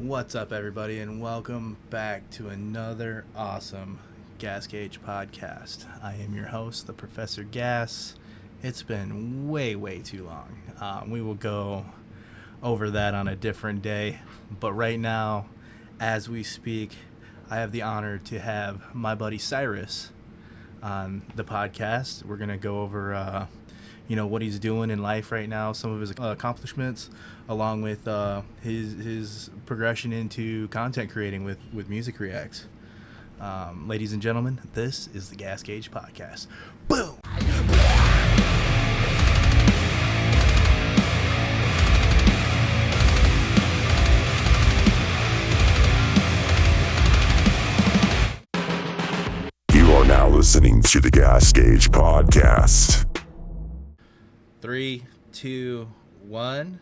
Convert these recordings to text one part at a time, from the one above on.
What's up, everybody, and welcome back to another awesome Gas Gauge podcast. I am your host, the Professor Gas. It's been way too long. We will go over that on a different day, but right now, as we speak, I have the honor to have my buddy Cyrus on the podcast. We're gonna go over what he's doing in life right now, some of his accomplishments, along with his progression into content creating with Music Reacts. Ladies and gentlemen, this is the Gas Gauge Podcast. Boom! You are now listening to the Gas Gauge Podcast. 3, 2, 1.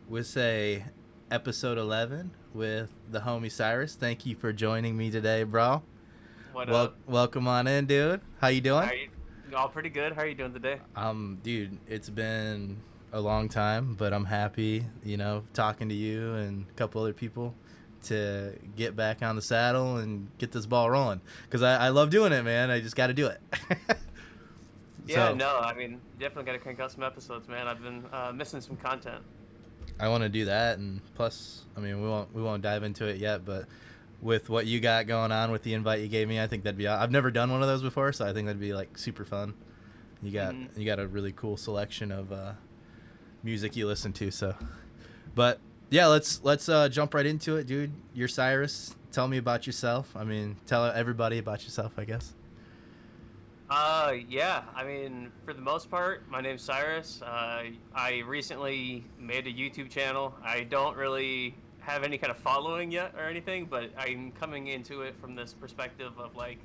We say episode 11 with the homie Cyrus. Thank you for joining me today, bro. What up? Welcome on in, dude. How you doing? How are you? All pretty good. How are you doing today? Dude, it's been a long time, but I'm happy, talking to you and a couple other people to get back on the saddle and get this ball rolling. Because I love doing it, man. I just got to do it. Yeah, definitely got to crank out some episodes, man. I've been missing some content. I want to do that, and plus, we won't dive into it yet, but with what you got going on with the invite you gave me, I think that'd be. I've never done one of those before, so I think that'd be like super fun. You got a really cool selection of music you listen to, so. But yeah, let's jump right into it, dude. You're Cyrus. Tell me about yourself. Tell everybody about yourself, I guess. For the most part, my name's Cyrus. I recently made a YouTube channel. I don't really have any kind of following yet or anything, but I'm coming into it from this perspective of like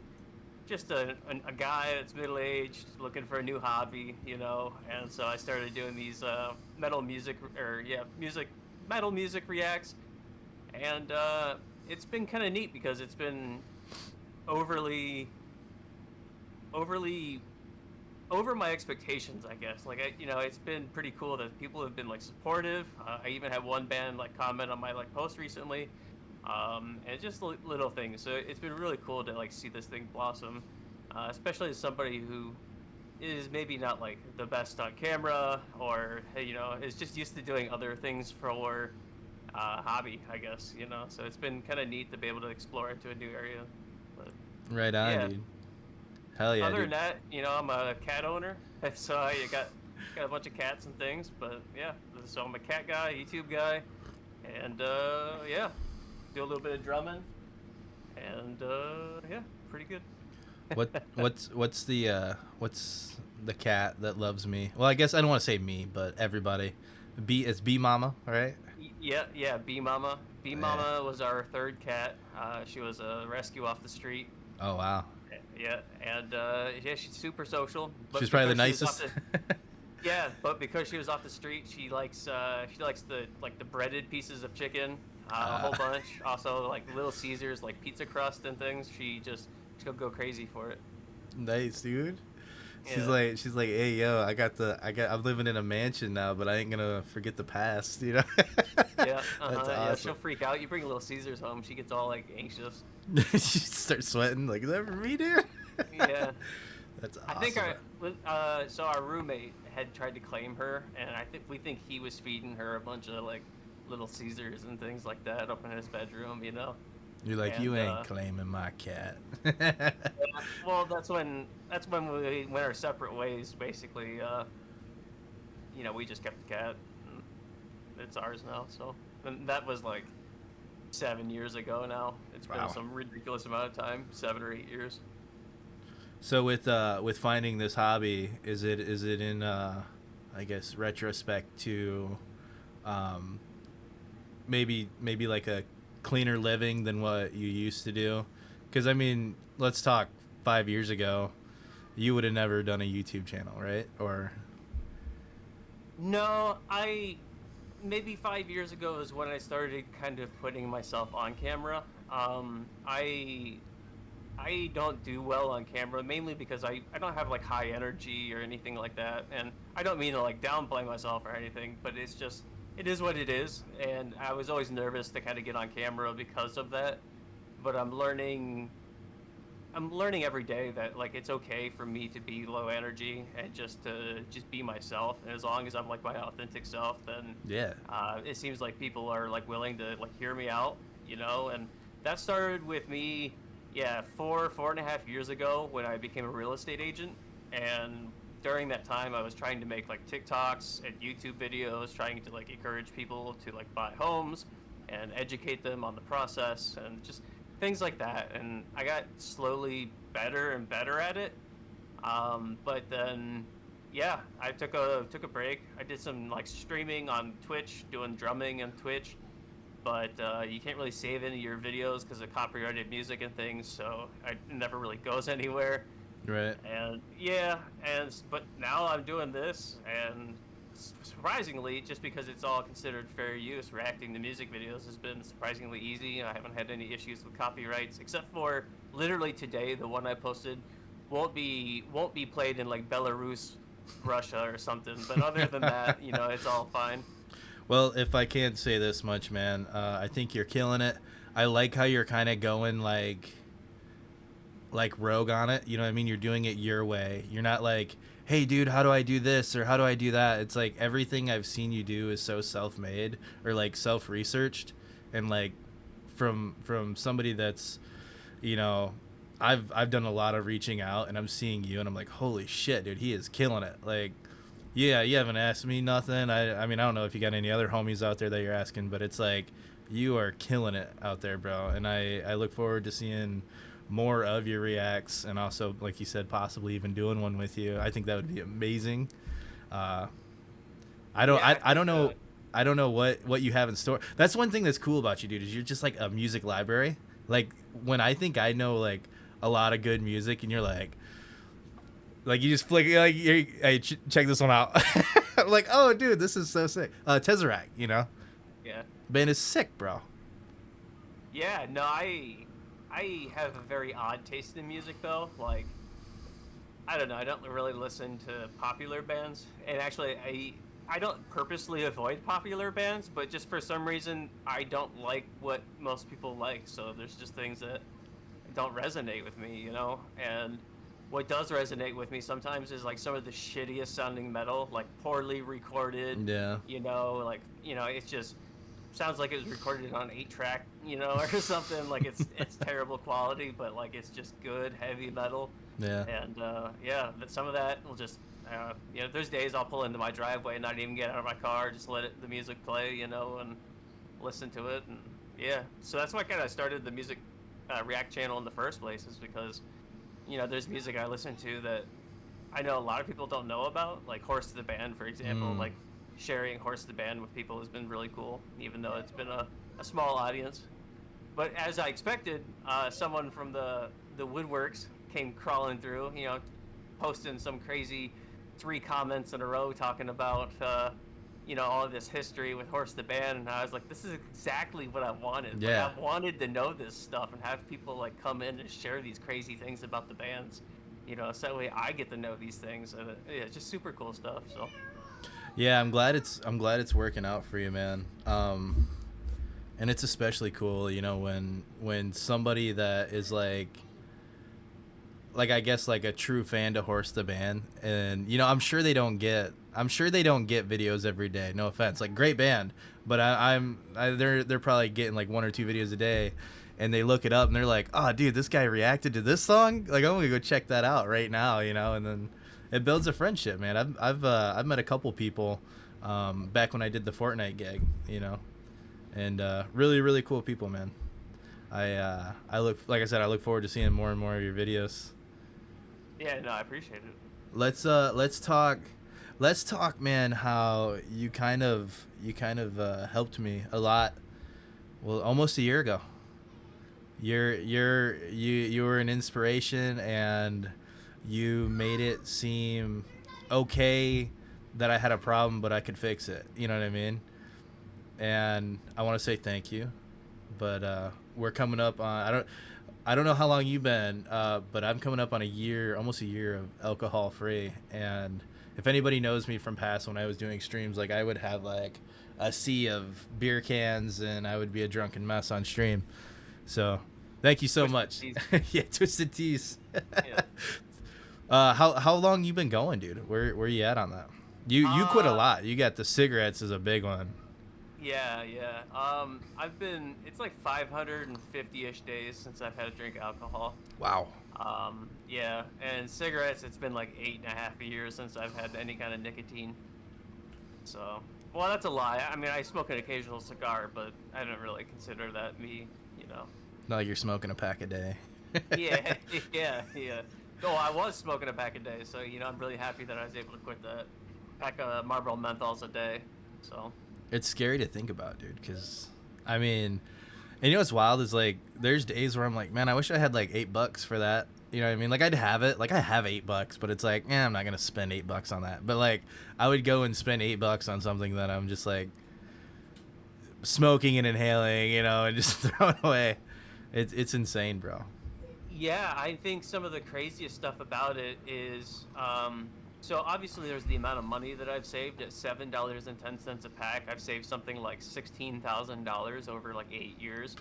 just a guy that's middle-aged looking for a new hobby, and so I started doing these metal music reacts, and it's been kind of neat because it's been overly over my expectations, I guess. It's been pretty cool that people have been like supportive. I even had one band like comment on my post recently, and just little things. So it's been really cool to like see this thing blossom, especially as somebody who is maybe not like the best on camera or is just used to doing other things for hobby, I guess. So it's been kind of neat to be able to explore into a new area. But, right on, yeah. Dude. Hell yeah, Other dude. than that, I'm a cat owner, so you got a bunch of cats and things. But yeah, so I'm a cat guy, YouTube guy, and do a little bit of drumming, and pretty good. What's the cat that loves me? Well, I guess I don't want to say me, but everybody. It's Bee Mama, right? Yeah, Bee Mama. Bee Mama was our third cat. She was a rescue off the street. Oh wow. Yeah, and she's super social. But She's probably the because nicest. Yeah, but because she was off the street, she likes the breaded pieces of chicken, a whole bunch. Also like Little Caesars, like pizza crust and things. She'll go crazy for it. Nice, dude. Yeah. She's like, hey yo, I'm living in a mansion now, but I ain't gonna forget the past, Yeah, That's awesome. Yeah, she'll freak out. You bring Little Caesars home, she gets all like anxious. She starts sweating, like, is that for me, dude? Yeah. That's awesome. I think our roommate had tried to claim her, and we think he was feeding her a bunch of like Little Caesars and things like that up in his bedroom, You're like, and, you ain't claiming my cat. Well, that's when we went our separate ways. Basically, we just kept the cat. And it's ours now. So, and that was like 7 years ago now. It's Wow. been some ridiculous amount of time, 7 or 8 years. So with finding this hobby, is it in I guess retrospect to maybe like a cleaner living than what you used to do? Because let's talk 5 years ago, you would have never done a YouTube channel, right? Or No, maybe 5 years ago is when I started kind of putting myself on camera. I don't do well on camera, mainly because I don't have like high energy or anything like that, and I don't mean to like downplay myself or anything, but it's just it is what it is, and I was always nervous to kind of get on camera because of that. But I'm learning every day that like it's okay for me to be low energy and just to just be myself. And as long as I'm like my authentic self, then Yeah. it seems like people are like willing to like hear me out, you know. And that started with me, yeah, 4.5 years ago when I became a real estate agent. And during that time, I was trying to make like TikToks and YouTube videos, trying to like encourage people to like buy homes and educate them on the process and just things like that. And I got slowly better and better at it. But then, yeah, I took a break. I did some like streaming on Twitch, doing drumming on Twitch, but you can't really save any of your videos because of copyrighted music and things. So it never really goes anywhere. Right. And yeah, but now I'm doing this, and surprisingly, just because it's all considered fair use, reacting to music videos has been surprisingly easy. I haven't had any issues with copyrights, except for literally today, the one I posted won't be played in like Belarus, Russia or something. But other than that, it's all fine. Well, if I can't say this much, man, I think you're killing it. I like how you're kind of going like rogue on it. You know what I mean? You're doing it your way. You're not like, hey, dude, how do I do this or how do I do that? It's like everything I've seen you do is so self-made or like self-researched, and like from somebody that's, you know, I've done a lot of reaching out, and I'm seeing you, and I'm like, holy shit, dude, he is killing it. Like, yeah, you haven't asked me nothing. I mean, I don't know if you got any other homies out there that you're asking, but it's like you are killing it out there, bro. And I look forward to seeing more of your reacts, and also, like you said, possibly even doing one with you. I think that would be amazing. Uh, I don't Yeah, I I don't think know I don't know what you have in store. That's one thing that's cool about you, dude, is you're just like a music library. Like when I think I know like a lot of good music, and you're like you just flick like hey, check this one out. I'm like, oh dude, this is so sick. Tesseract, you know, yeah. band is sick, bro. Yeah, no, I have a very odd taste in music though. Like I don't know, I don't really listen to popular bands. And actually I don't purposely avoid popular bands, but just for some reason I don't like what most people like. So there's just things that don't resonate with me, you know? And what does resonate with me sometimes is like some of the shittiest sounding metal, like poorly recorded, Yeah, like, it's just sounds like it was recorded on 8 track, or something. Like it's terrible quality, but like it's just good heavy metal. yeah, And yeah, some of that will just there's days I'll pull into my driveway and not even get out of my car, just let the music play, and listen to it. And yeah, so that's why I kind of started the music React channel in the first place, is because there's music I listen to that I know a lot of people don't know about, like Horse to the Band, for example. mm, Like sharing Horse to the Band with people has been really cool, even though it's been a small audience. But as I expected, someone from the woodworks came crawling through, posting some crazy 3 comments in a row talking about all of this history with Horse the Band. And I was like, this is exactly what I wanted. Like yeah. I wanted to know this stuff and have people like come in and share these crazy things about the bands, so that way I get to know these things. And yeah, it's just super cool stuff. So Yeah, I'm glad it's working out for you, man. And it's especially cool, you know, when somebody that is like I guess like a true fan to Horse the Band, and you know, I'm sure they don't get videos every day. No offense, like great band, but they're probably getting like 1 or 2 videos a day, and they look it up and they're like, oh dude, this guy reacted to this song, like I'm gonna go check that out right now, you know, and then it builds a friendship, man. I've met a couple people back when I did the Fortnite gig, you know, and really really cool people, man. I look, like I said, I look forward to seeing more and more of your videos. yeah, no, I appreciate it. Let's talk, man, how you kind of helped me a lot, well, almost a year ago. You were an inspiration, and you made it seem okay that I had a problem, but I could fix it, you know what I mean? And I want to say thank you. But we're coming up on, I don't know how long you've been, but I'm coming up on a year, almost a year of alcohol free. And if anybody knows me from past when I was doing streams, like I would have like a sea of beer cans, and I would be a drunken mess on stream. So, thank you so Twisted much. Teas. Yeah, Twisted Teas. Yeah. How long you been going, dude? Where you at on that? You quit a Uh, lot. You got the cigarettes as a big one. yeah, yeah. I've been, it's like 550-ish days since I've had a drink of alcohol. Wow. Yeah, and cigarettes, it's been like 8.5 years since I've had any kind of nicotine. So, well, that's a lie. I mean, I smoke an occasional cigar, but I don't really consider that me, you know. Not like you're smoking a pack a day. Yeah, yeah, yeah. Oh, I was smoking a pack a day, so, I'm really happy that I was able to quit that. Pack of Marlboro menthols a day, so. It's scary to think about, dude, because, I mean, and you know what's wild is, like, there's days where I'm like, man, I wish I had, like, $8 for that. You know what I mean? Like, I'd have it. Like, I have $8, but it's like, I'm not going to spend $8 on that. But, like, I would go and spend $8 on something that I'm just, like, smoking and inhaling, and just throwing away. It's insane, bro. Yeah, I think some of the craziest stuff about it is, so obviously there's the amount of money that I've saved at $7.10 a pack. I've saved something like $16,000 over like 8 years,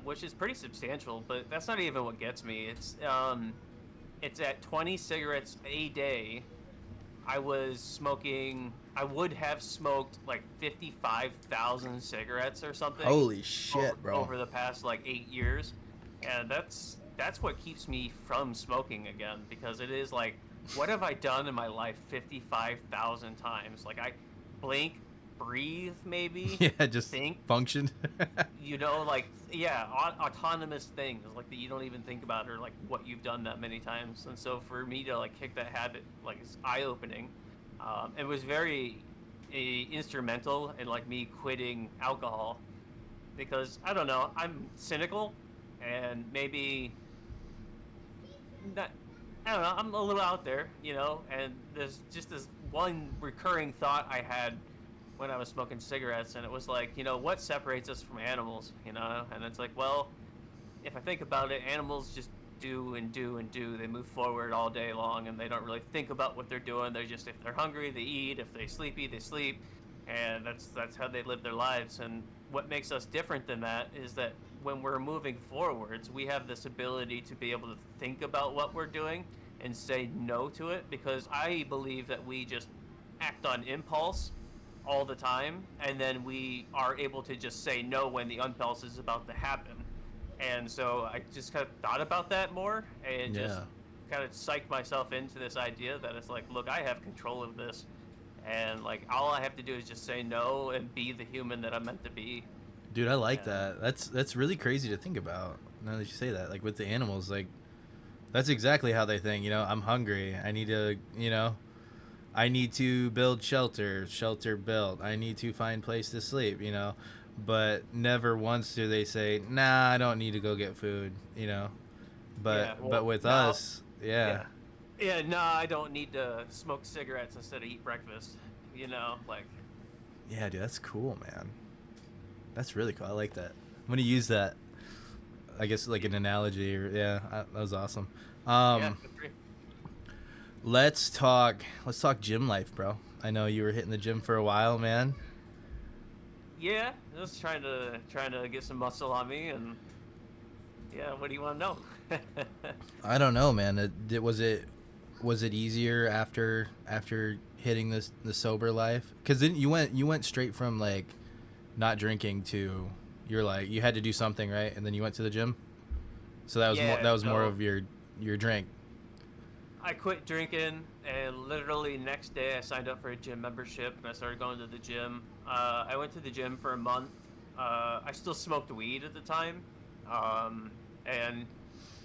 which is pretty substantial. But that's not even what gets me. It's at 20 cigarettes a day. I would have smoked like 55,000 cigarettes or something. Holy shit, over, bro. over the past like 8 years, and that's what keeps me from smoking again, because it is like, what have I done in my life 55,000 times? Like, I blink, breathe, maybe. Yeah, just think. function. Like, yeah, autonomous things like that you don't even think about, or like what you've done that many times. And so for me to like kick that habit, like, it's eye-opening. It was very instrumental in like me quitting alcohol, because I don't know, I'm cynical, and maybe not, I don't know, I'm a little out there, and there's just this one recurring thought I had when I was smoking cigarettes, and it was like, what separates us from animals, and it's like, well, if I think about it, animals just do and do and do. They move forward all day long, and they don't really think about what they're doing. They're just, if they're hungry, they eat. If they're sleepy, they sleep, and that's how they live their lives. And what makes us different than that is that when we're moving forwards, we have this ability to be able to think about what we're doing and say no to it, because I believe that we just act on impulse all the time, and then we are able to just say no when the impulse is about to happen. And so I just kind of thought about that more, and just kind of psyched myself into this idea that it's like, look, I have control of this, and like, all I have to do is just say no and be the human that I'm meant to be. Dude, I like that. That's really crazy to think about. Now that you say that, like with the animals, like that's exactly how they think. I'm hungry. I need to, I need to build shelter built. I need to find place to sleep. But never once do they say, nah, I don't need to go get food. But with us, yeah, no, I don't need to smoke cigarettes instead of eat breakfast. Like. Yeah, dude, that's cool, man. That's really cool. I like that. I'm gonna use that, I guess, like an analogy. Or that was awesome. Yeah, let's talk gym life, bro. I know you were hitting the gym for a while, man. Yeah, just trying to get some muscle on me, and yeah, what do you want to know? I don't know, man. Was it easier after hitting the sober life? Because then you went straight from like not drinking to, you're like, you had to do something, right? And then you went to the gym. So that was more of your drink. I quit drinking, and literally next day I signed up for a gym membership, and I started going to the gym. I went to the gym for a month. I still smoked weed at the time, and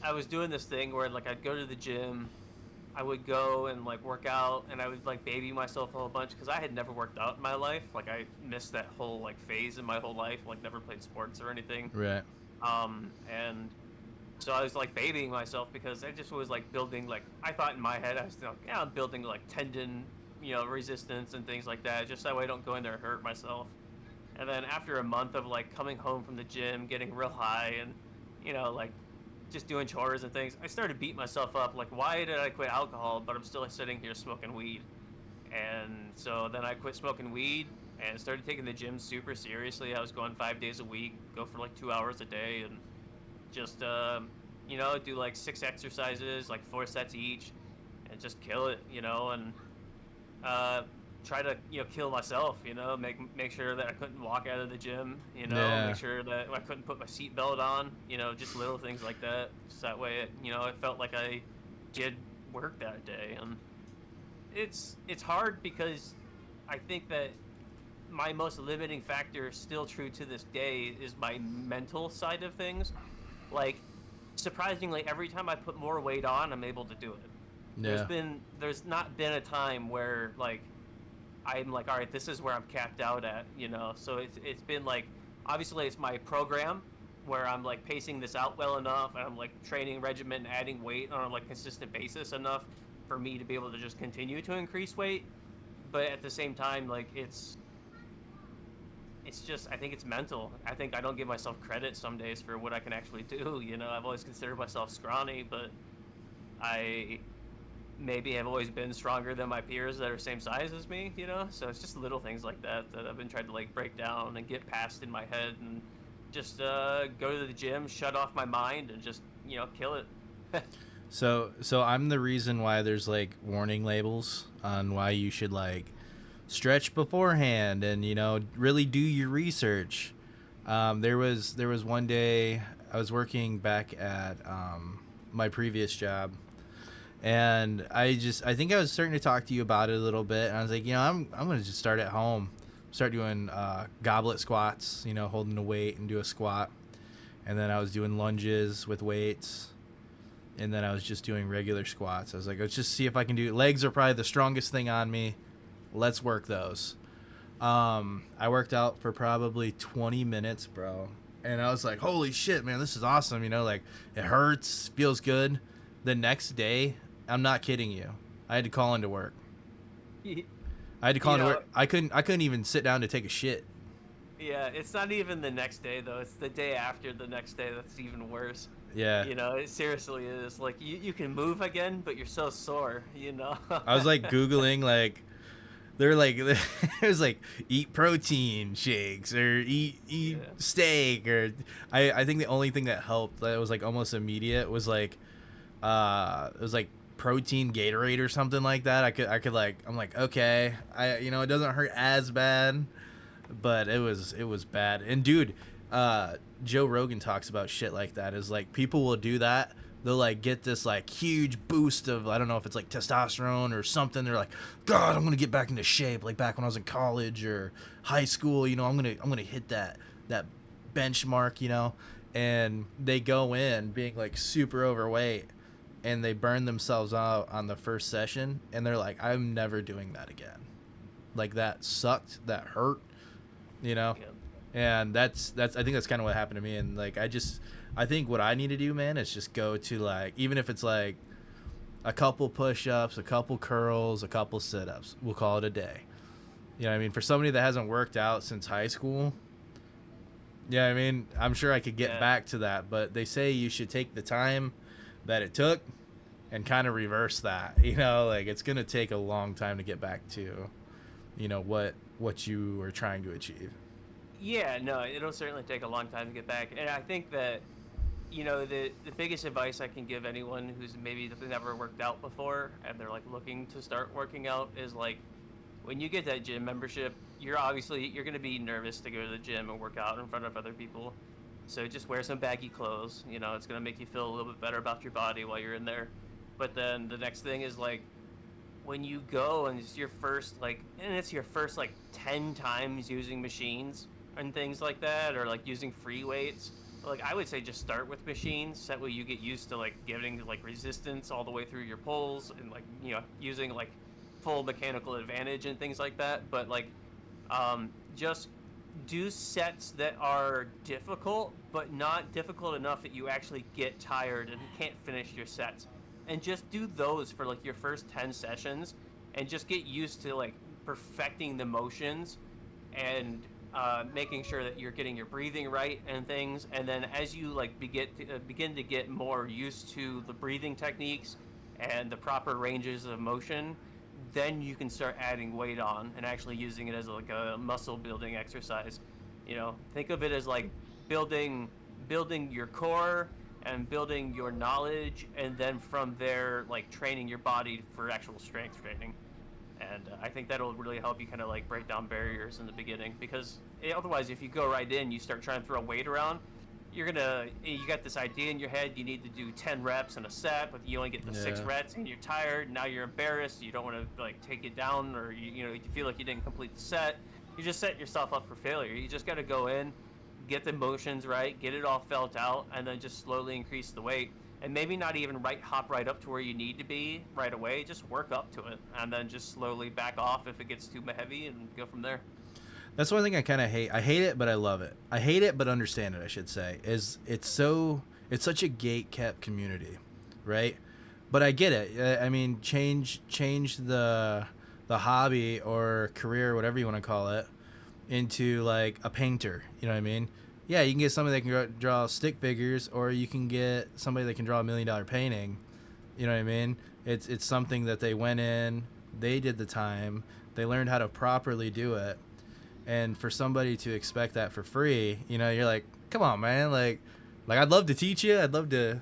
I was doing this thing where like I'd go to the gym, I would go and like work out, and I would like baby myself a whole bunch, because I had never worked out in my life. Like, I missed that whole like phase in my whole life, like never played sports or anything. Right. And so I was like babying myself, because I just was like building, like, I thought in my head I was like, yeah, I'm building like tendon, resistance and things like that, just that way I don't go in there and hurt myself. And then after a month of like coming home from the gym, getting real high, and like just doing chores and things, I started beating myself up, like, why did I quit alcohol, but I'm still sitting here smoking weed? And so then I quit smoking weed, and started taking the gym super seriously. I was going 5 days a week, go for like 2 hours a day, and just do like 6 exercises, like 4 sets each, and just kill it, and uh, try to kill myself, make sure that I couldn't walk out of the gym, make Yeah. sure that I couldn't put my seatbelt on, just little things like that. Just that way, it felt like I did work that day, and it's hard because I think that my most limiting factor, still true to this day, is my mental side of things. Like, surprisingly, every time I put more weight on, I'm able to do it. Yeah. There's not been a time where like I'm like, all right, this is where I'm capped out at. So it's been like, obviously it's my program where I'm like pacing this out well enough, and I'm like training regimen, adding weight on a like consistent basis enough for me to be able to just continue to increase weight. But at the same time, like it's just, I think it's mental. I think I don't give myself credit some days for what I can actually do. I've always considered myself scrawny, but I maybe have always been stronger than my peers that are same size as me. So it's just little things like that that I've been trying to like break down and get past in my head, and just go to the gym, shut off my mind, and just kill it. So I'm the reason why there's like warning labels on why you should like stretch beforehand and really do your research. There was one day I was working back at my previous job, and I think I was starting to talk to you about it a little bit, and I was like, I'm gonna just start at home, start doing goblet squats, holding a weight and do a squat, and then I was doing lunges with weights, and then I was just doing regular squats. I was like, let's just see if I can do. Legs are probably the strongest thing on me. Let's work those. I worked out for probably 20 minutes, bro. And I was like, holy shit, man, this is awesome. Like it hurts, feels good. The next day, I'm not kidding you, I had to call into work. I had to call you into know work. I couldn't even sit down to take a shit. yeah, it's not even the next day though, it's the day after the next day that's even worse. Yeah. It seriously is. Like, you can move again, but you're so sore. I was like Googling, like, they're like, it was like, eat protein shakes or eat Yeah. steak, or I think the only thing that helped that was like almost immediate was like, it was like protein Gatorade or something like that. I could like, I'm like, okay, it doesn't hurt as bad, but it was bad. And dude, Joe Rogan talks about shit like that. Is like, people will do that. They'll like get this like huge boost of, I don't know if it's like testosterone or something. They're like, God, I'm gonna get back into shape, like back when I was in college or high school. I'm gonna hit that benchmark. And they go in being like super overweight, and they burn themselves out on the first session, and they're like, I'm never doing that again. Like, that sucked, that hurt, Yeah. and that's I think that's kind of what happened to me. And like, I think what I need to do, man, is just go to like, even if it's like a couple push-ups, a couple curls, a couple sit-ups, we'll call it a day. I mean, for somebody that hasn't worked out since high school, I mean, I'm sure I could get back to that, but they say you should take the time that it took and kind of reverse that. Like, it's gonna take a long time to get back to what you were trying to achieve. Yeah, no, it'll certainly take a long time to get back. And I think that, the biggest advice I can give anyone who's maybe never worked out before and they're like looking to start working out is like, when you get that gym membership, you're going to be nervous to go to the gym and work out in front of other people. So just wear some baggy clothes. It's going to make you feel a little bit better about your body while you're in there. But then the next thing is like, when you go and it's your first like 10 times using machines and things like that, or like using free weights, like, I would say just start with machines. That way you get used to like giving like resistance all the way through your pulls, and like using like full mechanical advantage and things like that. But like, just do sets that are difficult, but not difficult enough that you actually get tired and can't finish your sets. And just do those for like your first 10 sessions, and just get used to like perfecting the motions, and making sure that you're getting your breathing right and things. And then as you like begin to get more used to the breathing techniques and the proper ranges of motion, then you can start adding weight on and actually using it as like a muscle building exercise. Think of it as like building building your core and building your knowledge, and then from there like training your body for actual strength training. And I think that'll really help you kind of like break down barriers in the beginning, because otherwise if you go right in, you start trying to throw weight around, you got this idea in your head, you need to do 10 reps in a set, but you only get the 6 reps and you're tired. Now you're embarrassed, you don't want to like take it down, or you feel like you didn't complete the set. You just set yourself up for failure. You just got to go in, get the motions right, get it all felt out, and then just slowly increase the weight. And maybe not even hop right up to where you need to be right away. Just work up to it, and then just slowly back off if it gets too heavy, and go from there. That's one thing I kind of hate. I hate it, but I love it. I hate it, but understand it, I should say. It's such a gate-kept community, right? But I get it. I mean, change the hobby or career, whatever you want to call it, into like a painter. You know what I mean? Yeah, you can get somebody that can draw stick figures, or you can get somebody that can draw $1 million painting. You know what I mean? It's something that they went in, they did the time, they learned how to properly do it. And for somebody to expect that for free, you're like, come on, man. Like I'd love to teach you. I'd love to,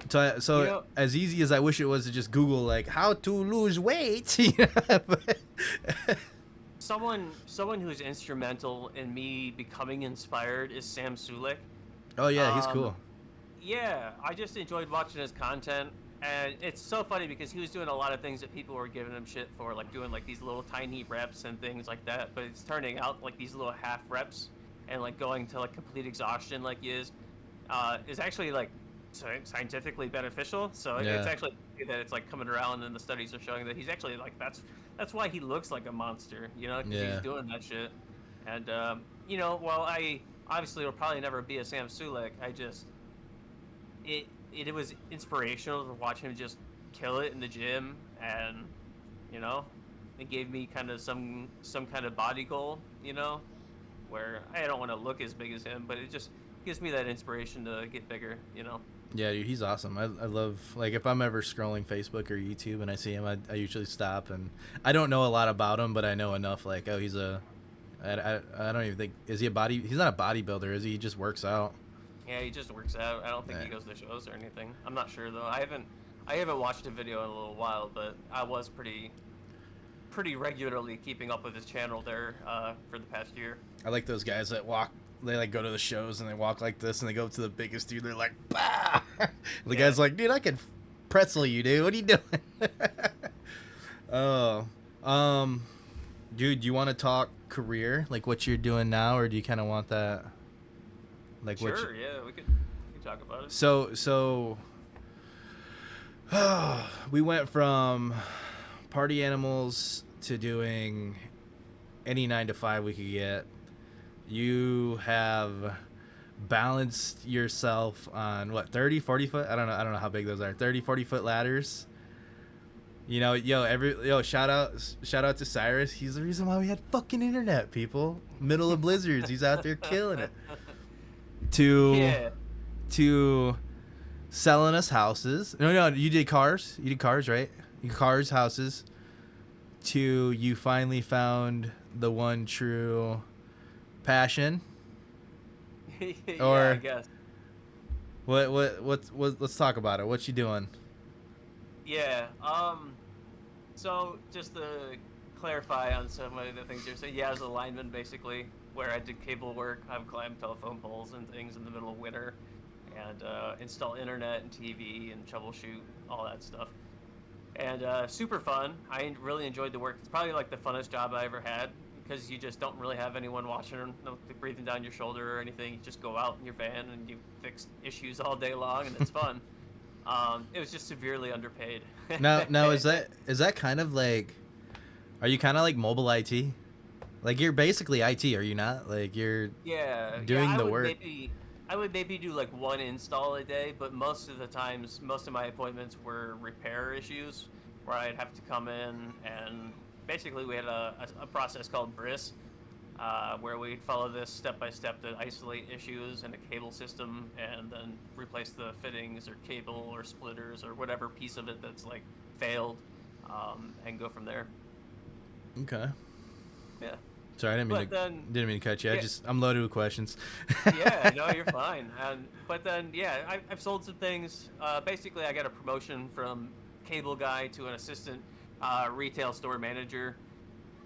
So as easy as I wish it was to just Google like how to lose weight. Someone who's instrumental in me becoming inspired is Sam Sulik. Oh yeah, he's cool. Yeah, I just enjoyed watching his content. And it's so funny because he was doing a lot of things that people were giving him shit for, like doing like these little tiny reps and things like that. But it's turning out like these little half reps and like going to like complete exhaustion like he is actually like scientifically beneficial. So it's actually that it's like coming around, and the studies are showing that he's actually like that's why he looks like a monster, because he's doing that shit. And while I obviously will probably never be a Sam Sulik, it was inspirational to watch him just kill it in the gym, and it gave me kind of some kind of body goal, where I don't want to look as big as him, but it just gives me that inspiration to get bigger. Yeah, dude, he's awesome. I love, like, if I'm ever scrolling Facebook or YouTube and I see him, I usually stop, and I don't know a lot about him, but I know enough, like, oh, he's I don't even think, is he he's not a bodybuilder, is he? He just works out. Yeah, he just works out. I don't think he goes to shows or anything. I'm not sure though. I haven't watched a video in a little while, but I was pretty regularly keeping up with his channel there for the past year. I like those guys that walk. They like go to the shows and they walk like this, and they go up to the biggest dude. They're like, bah! The guy's like, dude, I can pretzel you, dude. What are you doing? Oh, dude, do you want to talk career, like what you're doing now, or do you kind of want that? Like sure, yeah, we could talk about it. So we went from party animals to doing any 9 to 5 we could get. You have balanced yourself on what, 30, 40 foot? I don't know how big those are. 30, 40 foot ladders. Shout out to Cyrus. He's the reason why we had fucking internet, people. Middle of blizzards, he's out there killing it. To selling us houses. No, you did cars. You did cars, right? Cars, houses. To you finally found the one true passion. Yeah, or I guess. What? Let's talk about it. What you doing? Yeah. So just to clarify on some of the things you're saying, yeah, I was a lineman basically, where I did cable work. I would climb telephone poles and things in the middle of winter, and install internet and TV and troubleshoot all that stuff. And super fun. I really enjoyed the work. It's probably like the funnest job I ever had, because you just don't really have anyone watching or breathing down your shoulder or anything. You just go out in your van and you fix issues all day long, and it's fun. It was just severely underpaid. Now is that kind of like, are you kind of like mobile IT? Like, you're basically IT, are you not? Like, you're doing the work. I would maybe do like one install a day, but most of the times, most of my appointments were repair issues, where I'd have to come in, and basically we had a process called BRIS, where we'd follow this step-by-step to isolate issues in a cable system, and then replace the fittings or cable or splitters or whatever piece of it that's like failed. and go from there. Okay. Yeah. Sorry, But then, didn't mean to cut you. yeah, I'm loaded with questions. yeah, no, you're fine. And but then, yeah, I've sold some things. Basically, I got a promotion from cable guy to an assistant retail store manager,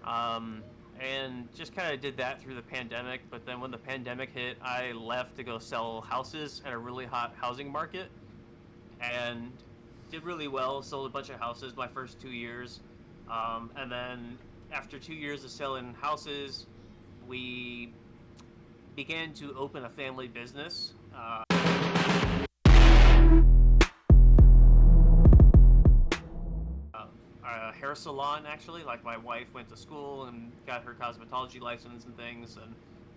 um, and just kind of did that through the pandemic. But then when the pandemic hit, I left to go sell houses in a really hot housing market, and did really well. Sold a bunch of houses my first 2 years, and then after 2 years of selling houses, we began to open a family business. A hair salon, actually. Like, my wife went to school and got her cosmetology license and things, and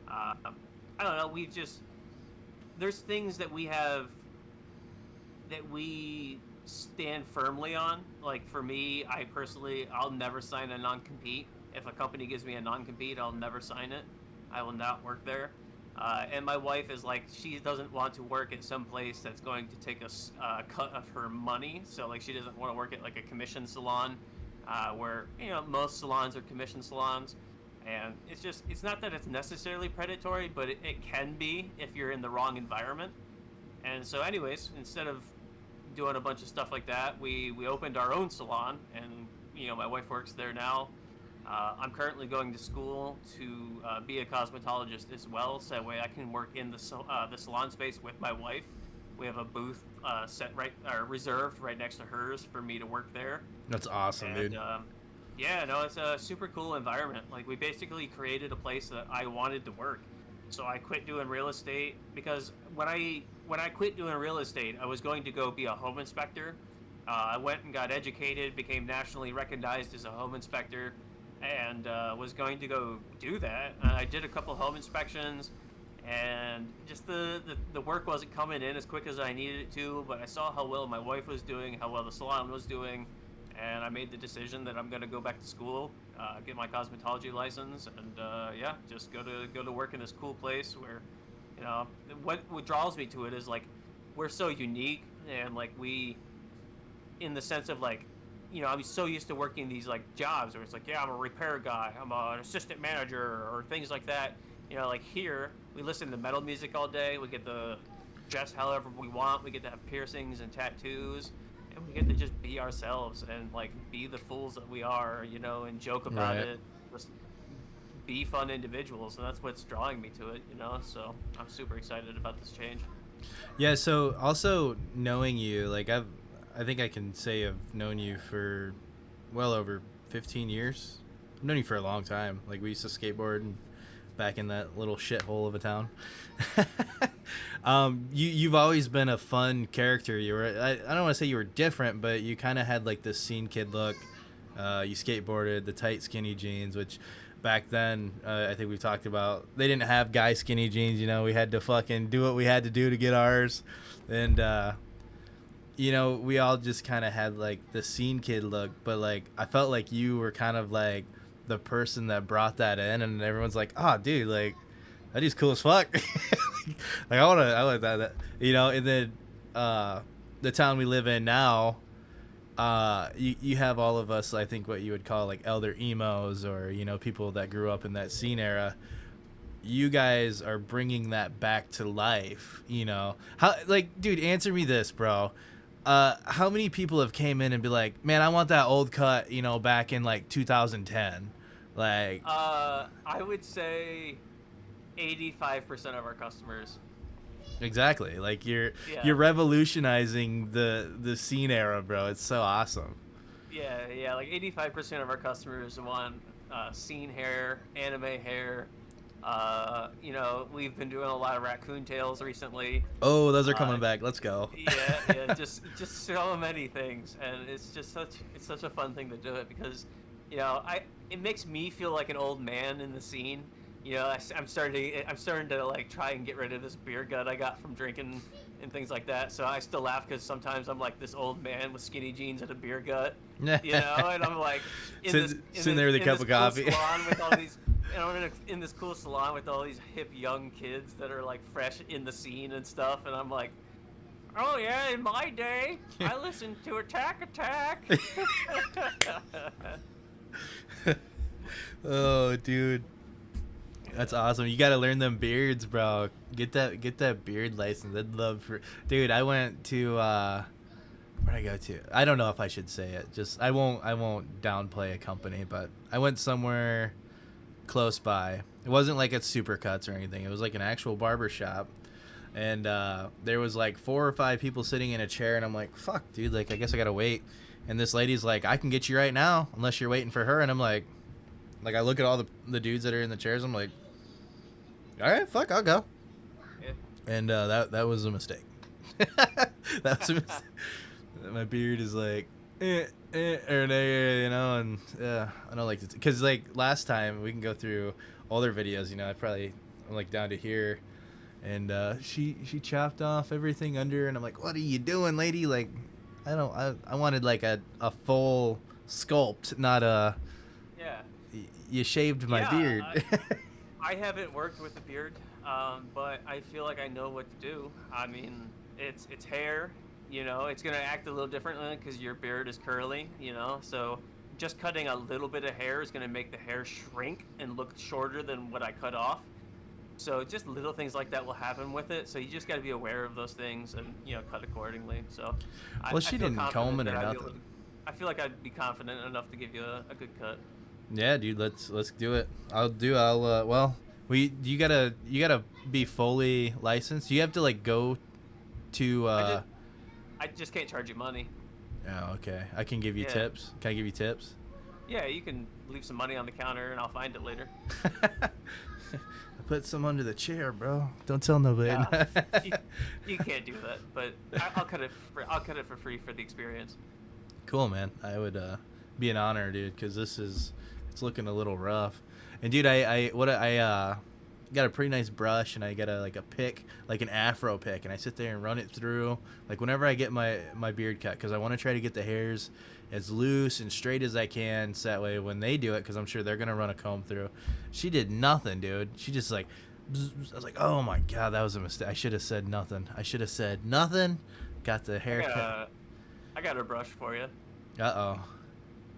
I don't know. We've just there's things that we have that we stand firmly on. Like, for me, I personally, I'll never sign a non-compete. If a company gives me a non-compete, I'll never sign it. I will not work there. And my wife is like, she doesn't want to work at some place that's going to take a cut of her money. So, like, she doesn't want to work at like a commission salon, where, most salons are commission salons. And it's not that it's necessarily predatory, but it can be if you're in the wrong environment. And so, anyways, instead of doing a bunch of stuff like that, we opened our own salon, and my wife works there now. I'm currently going to school to be a cosmetologist as well, so that way I can work in the salon space with my wife. We have a booth reserved right next to hers for me to work there. That's awesome, And dude. yeah, no, it's a super cool environment. Like, we basically created a place that I wanted to work. So I quit doing real estate because when I quit doing real estate, I was going to go be a home inspector. I went and got educated, became nationally recognized as a home inspector, and was going to go do that. I did a couple home inspections, and just the work wasn't coming in as quick as I needed it to. But I saw how well my wife was doing, how well the salon was doing, and I made the decision that I'm going to go back to school, get my cosmetology license, and yeah, just go to work in this cool place where, what draws me to it is, like, we're so unique, and like, in the sense of, like, I'm so used to working these like jobs where it's like, yeah, I'm a repair guy, I'm an assistant manager, or things like that. Like, here we listen to metal music all day, we get to dress however we want, we get to have piercings and tattoos, and we get to just be ourselves and like be the fools that we are, and joke about Right. it, just be fun individuals, and that's what's drawing me to it. So I'm super excited about this change. Yeah, so also knowing you, like I think I can say I've known you for well over 15 years. I've known you for a long time. Like, we used to skateboard and back in that little shithole of a town. You've always been a fun character. I don't want to say you were different, but you kind of had like this scene kid look. You skateboarded, the tight skinny jeans, which back then, I think we talked about, they didn't have guy skinny jeans. We had to fucking do what we had to do to get ours. And we all just kind of had like the scene kid look, but like I felt like you were kind of like the person that brought that in, and everyone's like, "Oh, dude, like that dude's cool as fuck." Like, I want that. And then the town we live in now, you have all of us, I think, what you would call like elder emos, or people that grew up in that scene era. You guys are bringing that back to life. How, like, dude, answer me this, bro. How many people have came in and be like, man, I want that old cut, back in like 2010? Like, I would say 85% of our customers. exactly. Like, you're Yeah. revolutionizing the scene era, bro. It's so awesome. Yeah, like 85% of our customers want scene hair, anime hair. We've been doing a lot of raccoon tails recently. Oh, those are Uh, coming back. Let's go. yeah, just so many things, and it's such a fun thing to do it because, it makes me feel like an old man in the scene. I'm starting to like try and get rid of this beer gut I got from drinking and things like that. So I still laugh because sometimes I'm like this old man with skinny jeans and a beer gut, and I'm like Sitting there with a cup of coffee. Cool salon with all these, I'm in this cool salon with all these hip young kids that are like fresh in the scene and stuff, and I'm like, Oh yeah, in my day, I listened to Attack Attack. Oh, dude. That's awesome. You gotta learn them beards, bro. Get that beard license. I'd love for dude, I went to where'd I go to? I don't know if I should say it. Just I won't downplay a company, but I went somewhere close by. It wasn't like at Supercuts or anything. It was like an actual barber shop. And there was like 4 or 5 people sitting in a chair, and I'm like, fuck, dude, like I guess I gotta wait. And this lady's like, I can get you right now unless you're waiting for her. And I'm like I look at all the dudes that are in the chairs. I'm like, all right, fuck, I'll go. Yeah. And that was a mistake. That was a mistake. My beard is like, or there, you know, and I don't like to, because like last time we can go through all their videos, you know, I'm like down to here, and she chopped off everything under, and I'm like, what are you doing, lady? Like, I wanted like a full sculpt, not a. Yeah. You shaved my beard. I haven't worked with a beard, but I feel like I know what to do. I mean, it's hair, you know. It's gonna act a little differently because your beard is curly, you know. So just cutting a little bit of hair is gonna make the hair shrink and look shorter than what I cut off. So just little things like that will happen with it. So you just got to be aware of those things and cut accordingly. So Well, she didn't comb it or that nothing. I feel like I'd be confident enough to give you a good cut. Yeah, dude, let's do it. Well, you gotta be fully licensed. You have to like go to I just can't charge you money. Oh, okay. I can give you Yeah. tips. Can I give you tips? Yeah, you can leave some money on the counter and I'll find it later. I put some under the chair, bro. Don't tell nobody. No, you can't do that, but I'll cut it. I'll cut it for free for the experience. Cool, man. I would be an honor, dude, because it's looking a little rough. And dude, I got a pretty nice brush, and I got a pick, like an afro pick, and I sit there and run it through like whenever I get my beard cut, because I want to try to get the hairs as loose and straight as I can, so that way when they do it, because I'm sure they're gonna run a comb through. She did nothing, dude. She just like, I was like, oh my god, that was a mistake. I should have said nothing. Got the haircut. I got a brush for you. Uh-oh.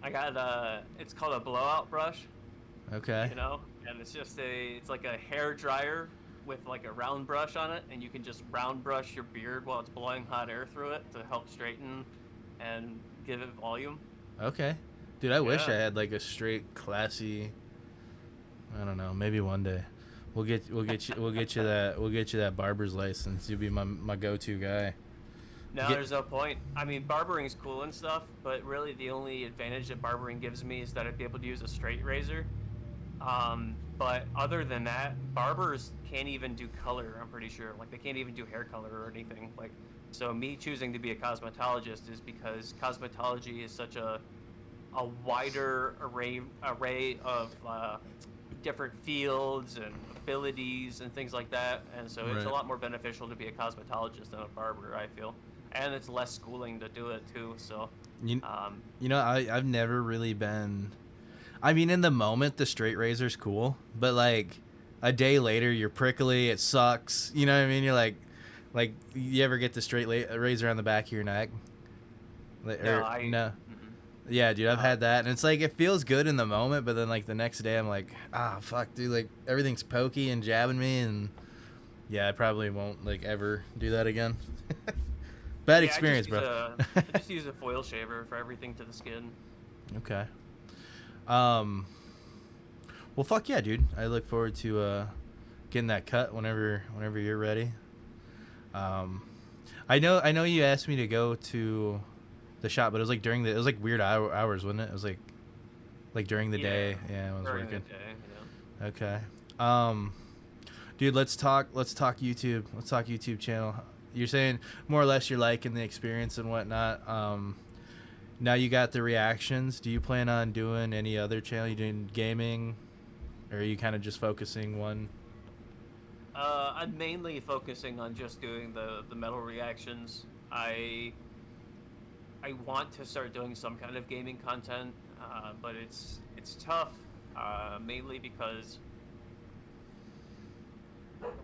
I got it's called a blowout brush. Okay. You know, and it's like a hair dryer with like a round brush on it, and you can just round brush your beard while it's blowing hot air through it to help straighten and give it volume. Okay. Dude, I wish I Yeah. had like a straight, classy. I don't know. Maybe one day, we'll get you that barber's license. You'll be my go-to guy. No, there's no point. I mean, barbering's cool and stuff, but really the only advantage that barbering gives me is that I'd be able to use a straight razor. But other than that, barbers can't even do color, I'm pretty sure. Like, they can't even do hair color or anything. Like, so me choosing to be a cosmetologist is because cosmetology is such a wider array of different fields and abilities and things like that. And so it's Right. a lot more beneficial to be a cosmetologist than a barber, I feel. And it's less schooling to do it too. So, You know, I've never really been. I mean, in the moment, the straight razor's cool, but like a day later, you're prickly. It sucks. You know what I mean? You're like you ever get the straight razor on the back of your neck? No. mm-mm. Yeah, dude, I've had that, and it's like it feels good in the moment, but then like the next day, I'm like, fuck, dude, like everything's pokey and jabbing me, and yeah, I probably won't like ever do that again. Bad experience, bro. I just use a foil shaver for everything to the skin. Okay. Well, fuck yeah, dude. I look forward to getting that cut whenever you're ready. I know you asked me to go to the shop, but it was like it was like weird hours, wasn't it? It was like during the day. Yeah, I was during working. the day, yeah. Okay. Dude, let's talk YouTube. Let's talk YouTube channel. You're saying more or less you're liking the experience and whatnot. Now you got the reactions. Do you plan on doing any other channel? You doing gaming, or are you kind of just focusing one? I'm mainly focusing on just doing the metal reactions. I want to start doing some kind of gaming content, but it's tough, mainly because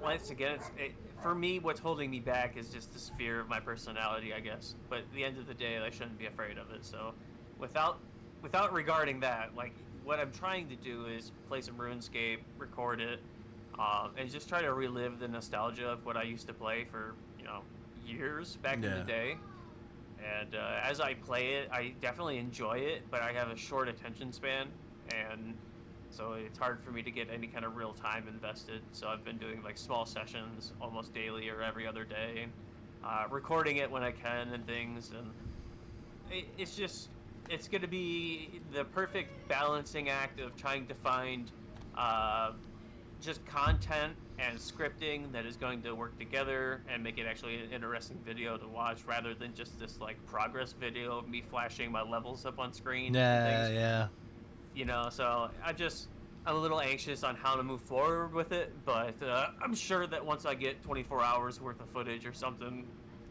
once again, for me, what's holding me back is just this fear of my personality, I guess. But at the end of the day, I shouldn't be afraid of it. So, without without regarding that, like what I'm trying to do is play some RuneScape, record it, and just try to relive the nostalgia of what I used to play for years back in the Yeah. day. And as I play it, I definitely enjoy it, but I have a short attention span, and so it's hard for me to get any kind of real time invested. So I've been doing like small sessions almost daily or every other day, recording it when I can and things. And it's just it's going to be the perfect balancing act of trying to find uh, just content and scripting that is going to work together and make it actually an interesting video to watch rather than just this like progress video of me flashing my levels up on screen and Yeah, things. yeah. So I'm a little anxious on how to move forward with it, but I'm sure that once I get 24 hours worth of footage or something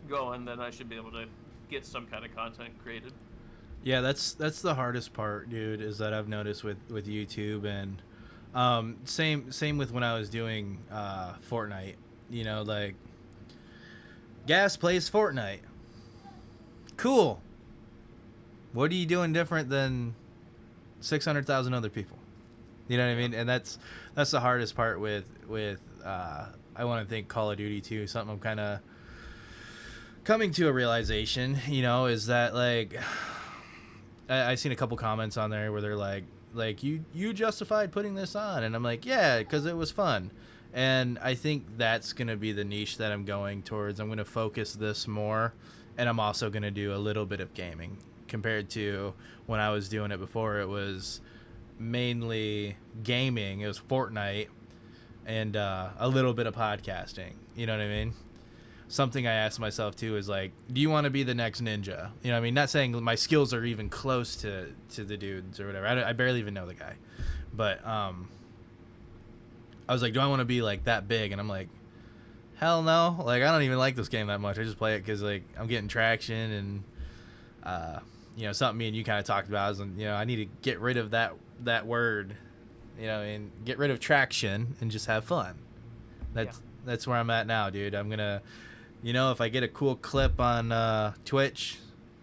going, then I should be able to get some kind of content created. Yeah, that's the hardest part, dude, is that I've noticed with YouTube. And same with when I was doing Fortnite. Like, Gas plays Fortnite. Cool. What are you doing different than 600,000 other people? You know what I mean? And that's the hardest part with I want to think Call of Duty 2. Something I'm kind of coming to a realization, is that, like, I seen a couple comments on there where they're like you justified putting this on, and I'm like, yeah, because it was fun. And I think that's gonna be the niche that I'm going towards. I'm gonna focus this more, and I'm also gonna do a little bit of gaming compared to when I was doing it before. It was mainly gaming. It was Fortnite and a little bit of podcasting. You know what I mean? Something I asked myself too is like, do you want to be the next ninja? You know what I mean? Not saying my skills are even close to the dudes or whatever. I barely even know the guy. But I was like, do I want to be like that big? And I'm like, hell no. Like, I don't even like this game that much. I just play it because, like, I'm getting traction. And something me and you kind of talked about is, I need to get rid of that word, and get rid of traction and just have fun. That's where I'm at now, dude. I'm gonna, if I get a cool clip on Twitch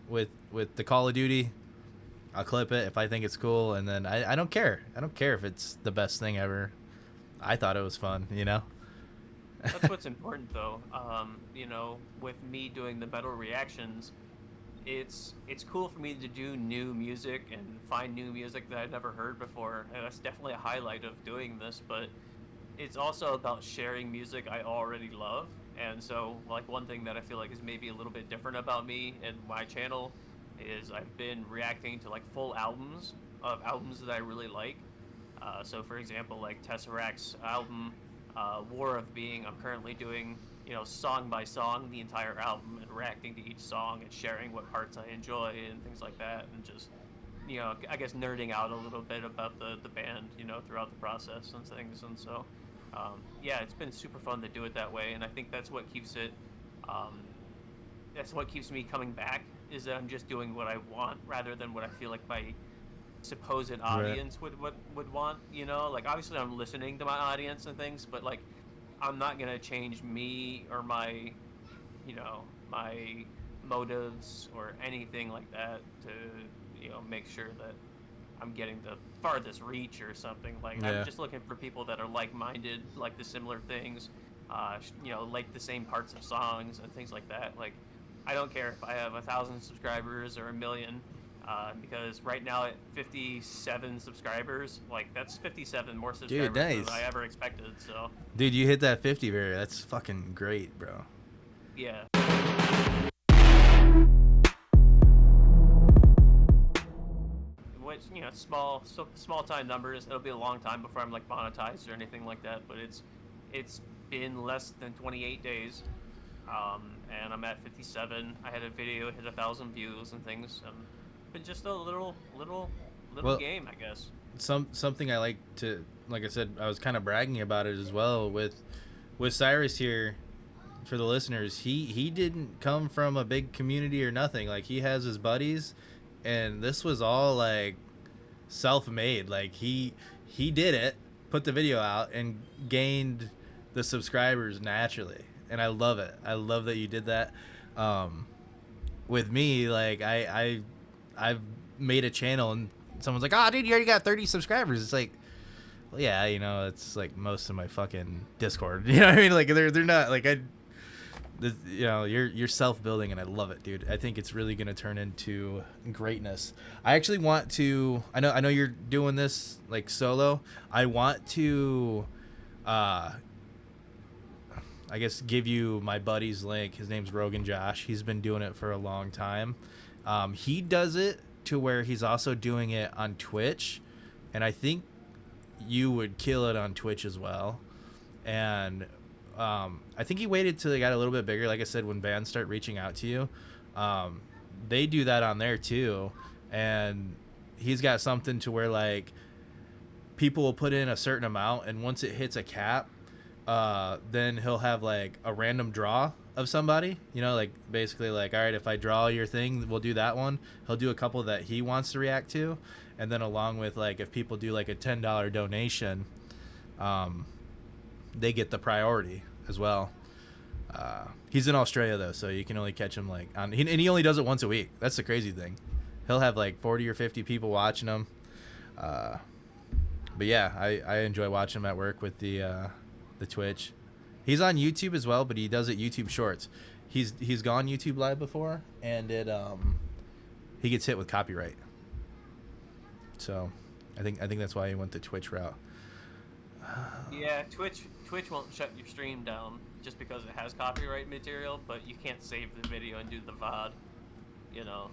with the Call of Duty, I'll clip it if I think it's cool, and then I don't care. I don't care if it's the best thing ever. I thought it was fun, That's what's important, though. With me doing the metal reactions, it's cool for me to do new music and find new music that I've never heard before, and that's definitely a highlight of doing this. But it's also about sharing music I already love. And so, like, one thing that I feel like is maybe a little bit different about me and my channel is I've been reacting to like full albums of albums that I really like. So for example, like Tesseract's album, War of Being, I'm currently doing, song by song, the entire album, and reacting to each song and sharing what parts I enjoy and things like that, and just, I guess nerding out a little bit about the band, throughout the process and things. And so, yeah, it's been super fun to do it that way, and I think that's what keeps it, that's what keeps me coming back, is that I'm just doing what I want rather than what I feel like my supposed audience would want. Like, obviously I'm listening to my audience and things, but like I'm not gonna change me or my my motives or anything like that to make sure that I'm getting the farthest reach or something. Like, I'm just looking for people that are like-minded, like the similar things, like the same parts of songs and things like that. Like, I don't care if I have 1,000 subscribers or 1,000,000, because right now at 57 subscribers, like, that's 57 more subscribers nice. than I ever expected. So, dude, you hit that 50 barrier. That's fucking great, bro. yeah. Which, small time numbers. It'll be a long time before I'm like monetized or anything like that. But it's been less than 28 days, and I'm at 57. I had a video hit 1,000 views and things. Been just a little game, I guess. Something I like to, like I said, I was kind of bragging about it as well with Cyrus here. For the listeners, he didn't come from a big community or nothing. Like, he has his buddies, and this was all like self-made. Like, he did it, put the video out, and gained the subscribers naturally. and I love it. I love that you did that. With me, like I've made a channel and someone's like, "Oh, dude, you already got 30 subscribers." It's like, well, yeah, you know, it's like most of my fucking Discord. You know what I mean? Like they're not like you know, you're self-building, and I love it, dude. I think it's really gonna turn into greatness. I actually want to. I know you're doing this like solo. I want to, I guess, give you my buddy's link. His name's Rogan Josh. He's been doing it for a long time. He does it to where he's also doing it on Twitch, and I think you would kill it on Twitch as well. And I think he waited till they got a little bit bigger. Like I said, when bands start reaching out to you, they do that on there too. And he's got something to where like people will put in a certain amount, and once it hits a cap, then he'll have like a random draw of somebody. You know, like basically like, all right, if I draw your thing, we'll do that one. He'll do a couple that he wants to react to, and then along with like if people do like a $10 donation, they get the priority as well. He's in Australia though, so you can only catch him like and he only does it once a week. That's the crazy thing. He'll have like 40 or 50 people watching him. But yeah, I enjoy watching him at work with the Twitch. He's on YouTube as well, but he does it YouTube Shorts. He's gone YouTube Live before, and he gets hit with copyright. So I think that's why he went the Twitch route. Yeah, Twitch won't shut your stream down just because it has copyright material, but you can't save the video and do the VOD, you know,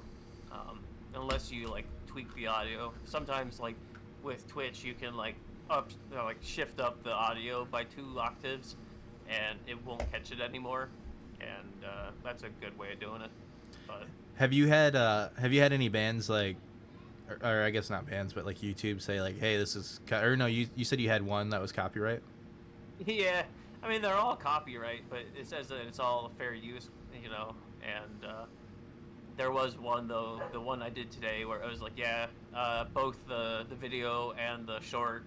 unless you like tweak the audio. Sometimes like with Twitch you can like shift up the audio by 2 octaves and it won't catch it anymore, and that's a good way of doing it. But have you had any bands like, or I guess not bands, but like YouTube say like, hey, this is or no, you said you had one that was copyright? Yeah, I mean they're all copyright, but it says that it's all fair use, you know. And there was one though, the one I did today, where it was like, yeah, both the video and the short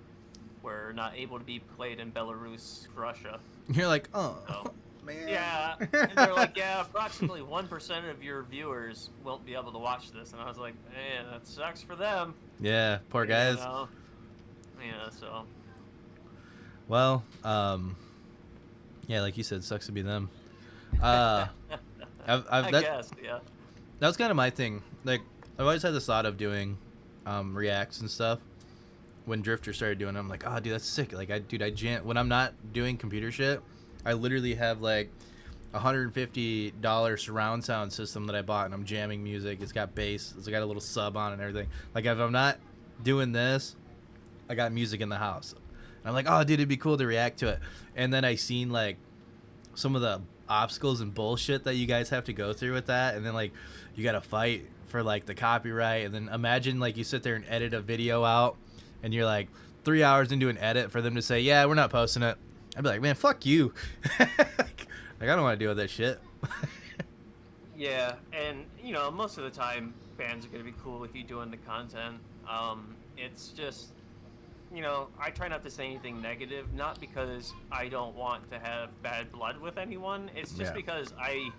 were not able to be played in Belarus, Russia. You're like, oh, So, man. yeah, and they're like, yeah, approximately 1% of your viewers won't be able to watch this, and I was like, man, that sucks for them. Yeah, poor guys. You know? Yeah, so. Well, yeah, like you said, sucks to be them. I guess, yeah. That was kind of my thing. Like, I've always had this thought of doing reacts and stuff. When Drifter started doing it, I'm like, oh, dude, that's sick. Like, I jam when I'm not doing computer shit. I literally have like $150 surround sound system that I bought, and I'm jamming music. It's got bass. It's got a little sub on it and everything. Like, if I'm not doing this, I got music in the house. And I'm like, oh, dude, it'd be cool to react to it. And then I seen like some of the obstacles and bullshit that you guys have to go through with that, and then like you got to fight for like the copyright, and then imagine like you sit there and edit a video out, and you're like 3 hours into an edit for them to say, yeah, we're not posting it. I'd be like, man, fuck you. Like, I don't want to deal with that shit. Yeah, and you know, most of the time bands are gonna be cool with you doing the content. It's just, you know, I try not to say anything negative, not because I don't want to have bad blood with anyone. It's just because I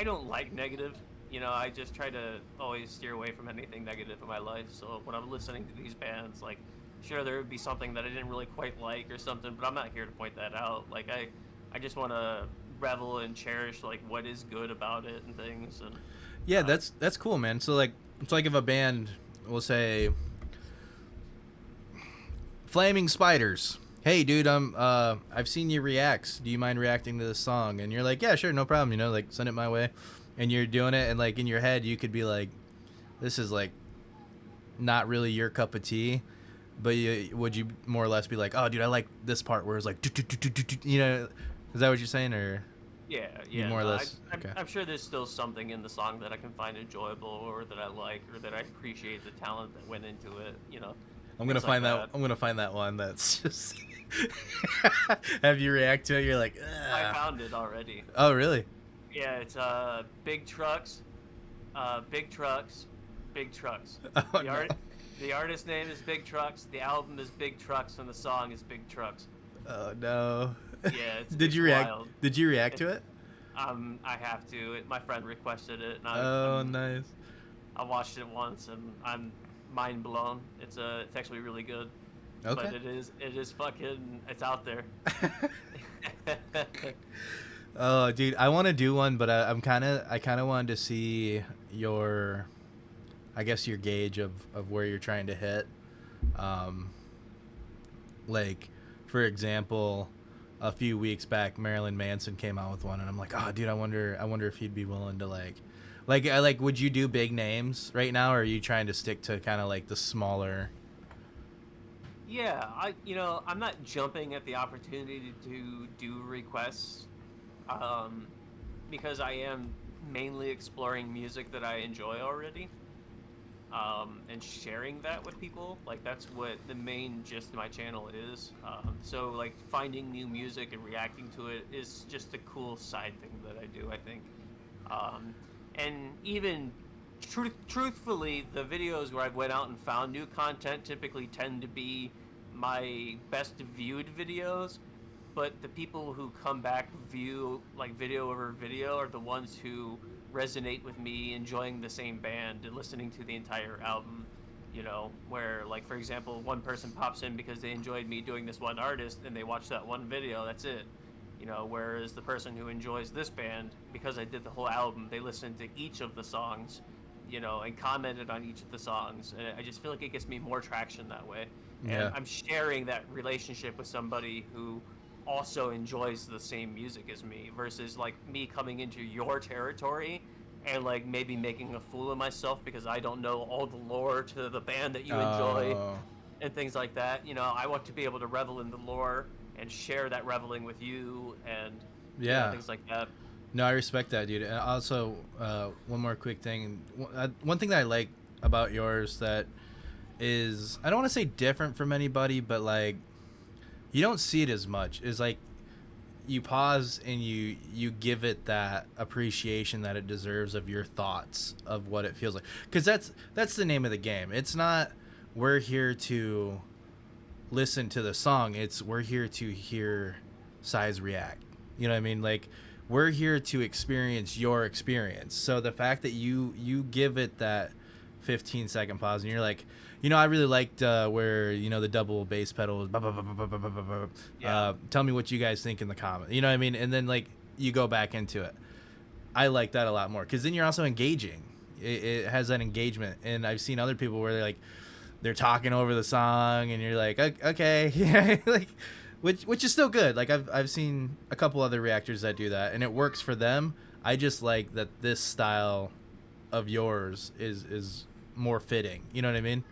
don't like negative. You know, I just try to always steer away from anything negative in my life. So when I'm listening to these bands, like, sure, there would be something that I didn't really quite like or something, but I'm not here to point that out. Like, I just want to revel and cherish like what is good about it and things. And yeah, that's cool, man. So like, it's like if a band will say, Flaming Spiders, hey dude, I've seen your reacts, do you mind reacting to this song? And you're like, yeah, sure, no problem, you know, like send it my way. And you're doing it, and like in your head you could be like, this is like not really your cup of tea, but would you more or less be like, oh dude, I like this part where it's like, you know, is that what you're saying? Or yeah, more or less. I'm sure there's still something in the song that I can find enjoyable, or that I like, or that I appreciate the talent that went into it, you know. I'm gonna find that. I'm gonna find that one that's just have you react to it. You're like, ugh. I found it already. Oh really? Yeah, it's big trucks, big trucks, big trucks. Oh, no. The artist name is Big Trucks. The album is Big Trucks, and the song is Big Trucks. Oh no. Yeah, Did it's you react? wild. Did you react It, to it? I have to. My friend requested it, and Oh, nice. I watched it once, and I'm mind blown. It's actually really good, but Okay. it is fucking it's out there. Oh, dude, I want to do one, but I kind of wanted to see your, I guess your gauge of where you're trying to hit. Um, like, for example, a few weeks back, Marilyn Manson came out with one, and I'm like, oh, dude, I wonder if he'd be willing to like, would you do big names right now, or are you trying to stick to kind of like the smaller? Yeah, I'm not jumping at the opportunity to do requests, um, because I am mainly exploring music that I enjoy already, and sharing that with people. Like that's what the main gist of my channel is. So like finding new music and reacting to it is just a cool side thing that I do, I think. Um, and even truthfully, the videos where I went out and found new content typically tend to be my best viewed videos. But the people who come back view like video over video are the ones who resonate with me enjoying the same band and listening to the entire album. Where like for example, one person pops in because they enjoyed me doing this one artist and they watch that one video. That's it. Whereas the person who enjoys this band, because I did the whole album, they listened to each of the songs, and commented on each of the songs. And I just feel like it gets me more traction that way. And Yeah. I'm sharing that relationship with somebody who also enjoys the same music as me versus like me coming into your territory and like maybe making a fool of myself because I don't know all the lore to the band that you enjoy Oh. and things like that. I want to be able to revel in the lore and share that reveling with you and Yeah. things like that. No, I respect that, dude. And also, one more quick thing. One thing that I like about yours that is, I don't want to say different from anybody, but like, you don't see it as much, is like you pause and you give it that appreciation that it deserves of your thoughts of what it feels like, because that's the name of the game. It's not we're here to listen to the song, it's we're here to hear Size react. You know what I mean? Like, we're here to experience your experience. So the fact that you give it that 15-second pause and you're like, I really liked where the double bass pedal was Yeah. tell me what you guys think in the comment. You know what I mean? And then like you go back into it. I like that a lot more because then you're also engaging. It has that engagement. And I've seen other people where they're talking over the song and you're like, okay, like, which is still good. Like I've seen a couple other reactors that do that and it works for them. I just like that this style of yours is more fitting. You know what I mean?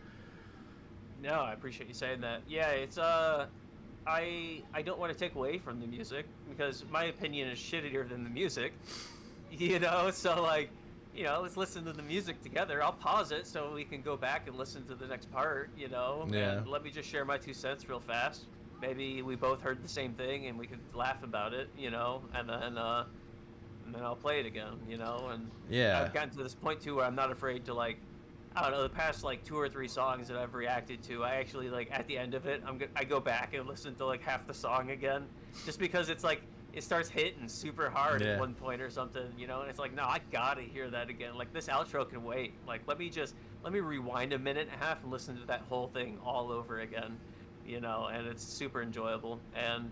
No, I appreciate you saying that. Yeah, it's I don't want to take away from the music because my opinion is shittier than the music. So like, let's listen to the music together. I'll pause it so we can go back and lthen to the next part, Yeah. and let me just share my 2 cents real fast. Maybe we both heard the same thing and we could laugh about it, and then I'll play it again, and Yeah. I've gotten to this point too where I'm not afraid to like, I don't know, the past like 2 or 3 songs that I've reacted to, I actually like at the end of it, I go back and listen to like half the song again, just because it's like it starts hitting super hard Yeah. at one point or something, and it's like, no, I gotta hear that again. Like this outro can wait. Like let me rewind a minute and a half and listen to that whole thing all over again, and it's super enjoyable. And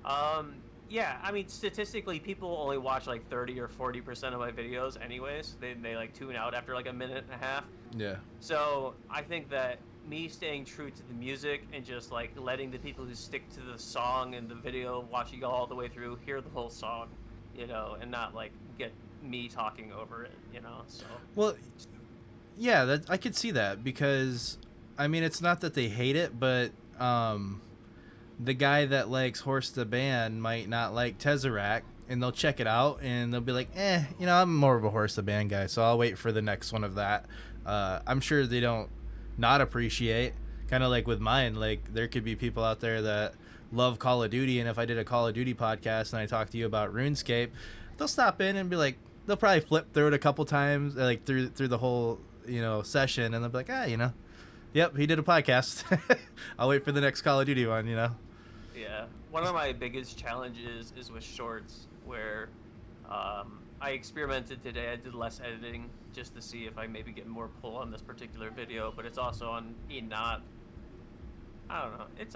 um, yeah, I mean, statistically, people only watch like 30 or 40% of my videos, anyways. They like tune out after like a minute and a half. Yeah. So I think that me staying true to the music and just like letting the people who stick to the song and the video, watching all the way through, hear the whole song, and not like get me talking over it, So Well, yeah, that I could see that because I mean, it's not that they hate it, but the guy that likes Horse the Band might not like Tesseract, and they'll check it out and they'll be like, I'm more of a Horse the Band guy, so I'll wait for the next one of that. I'm sure they don't not appreciate, kind of like with mine, like there could be people out there that love Call of Duty, and if I did a Call of Duty podcast and I talk to you about RuneScape, they'll stop in and be like, they'll probably flip through it a couple times, like through the whole session, and they'll be like, yep, he did a podcast. I'll wait for the next Call of Duty one. Yeah, one of my biggest challenges is with shorts, where I experimented today. I did less editing just to see if I maybe get more pull on this particular video, but it's also on a not, I don't know, it's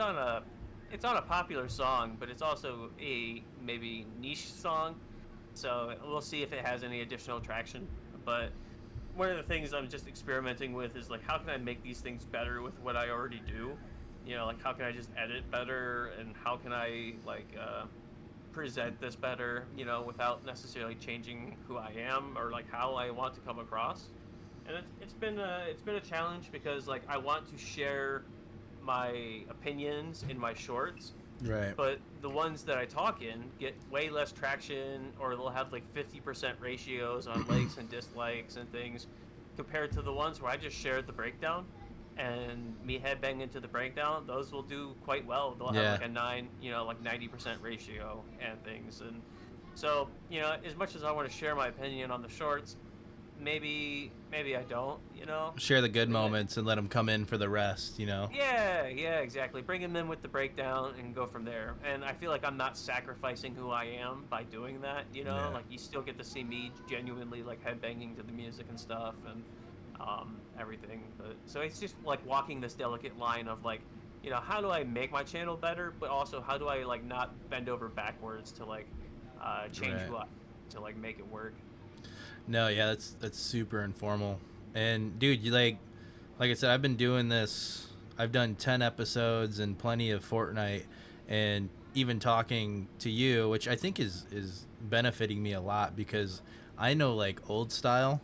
on a popular song, but it's also a maybe niche song. So we'll see if it has any additional traction. But one of the things I'm just experimenting with is like, how can I make these things better with what I already do? Like how can I just edit better, and how can I present this better, without necessarily changing who I am or like how I want to come across. And it's been a challenge because like I want to share my opinions in my shorts, Right. but the ones that I talk in get way less traction, or they'll have like 50% ratios on likes and dislikes and things, compared to the ones where I just shared the breakdown and me headbang into the breakdown. Those will do quite well. They'll have Yeah. like a 90% ratio and things. And so, as much as I want to share my opinion on the shorts, maybe I don't. Share the good Bring it. moments and let them come in for the rest. Yeah, exactly. Bring them in with the breakdown and go from there. And I feel like I'm not sacrificing who I am by doing that. Yeah. Like you still get to see me genuinely like headbanging to the music and stuff and everything. But so it's just like walking this delicate line of like, how do I make my channel better, but also how do I like not bend over backwards to like change Right. who I to like make it work. No, yeah, that's super informal. And dude, you like I said, I've been doing this. I've done 10 episodes and plenty of Fortnite, and even talking to you, which I think is benefiting me a lot because I know like old style,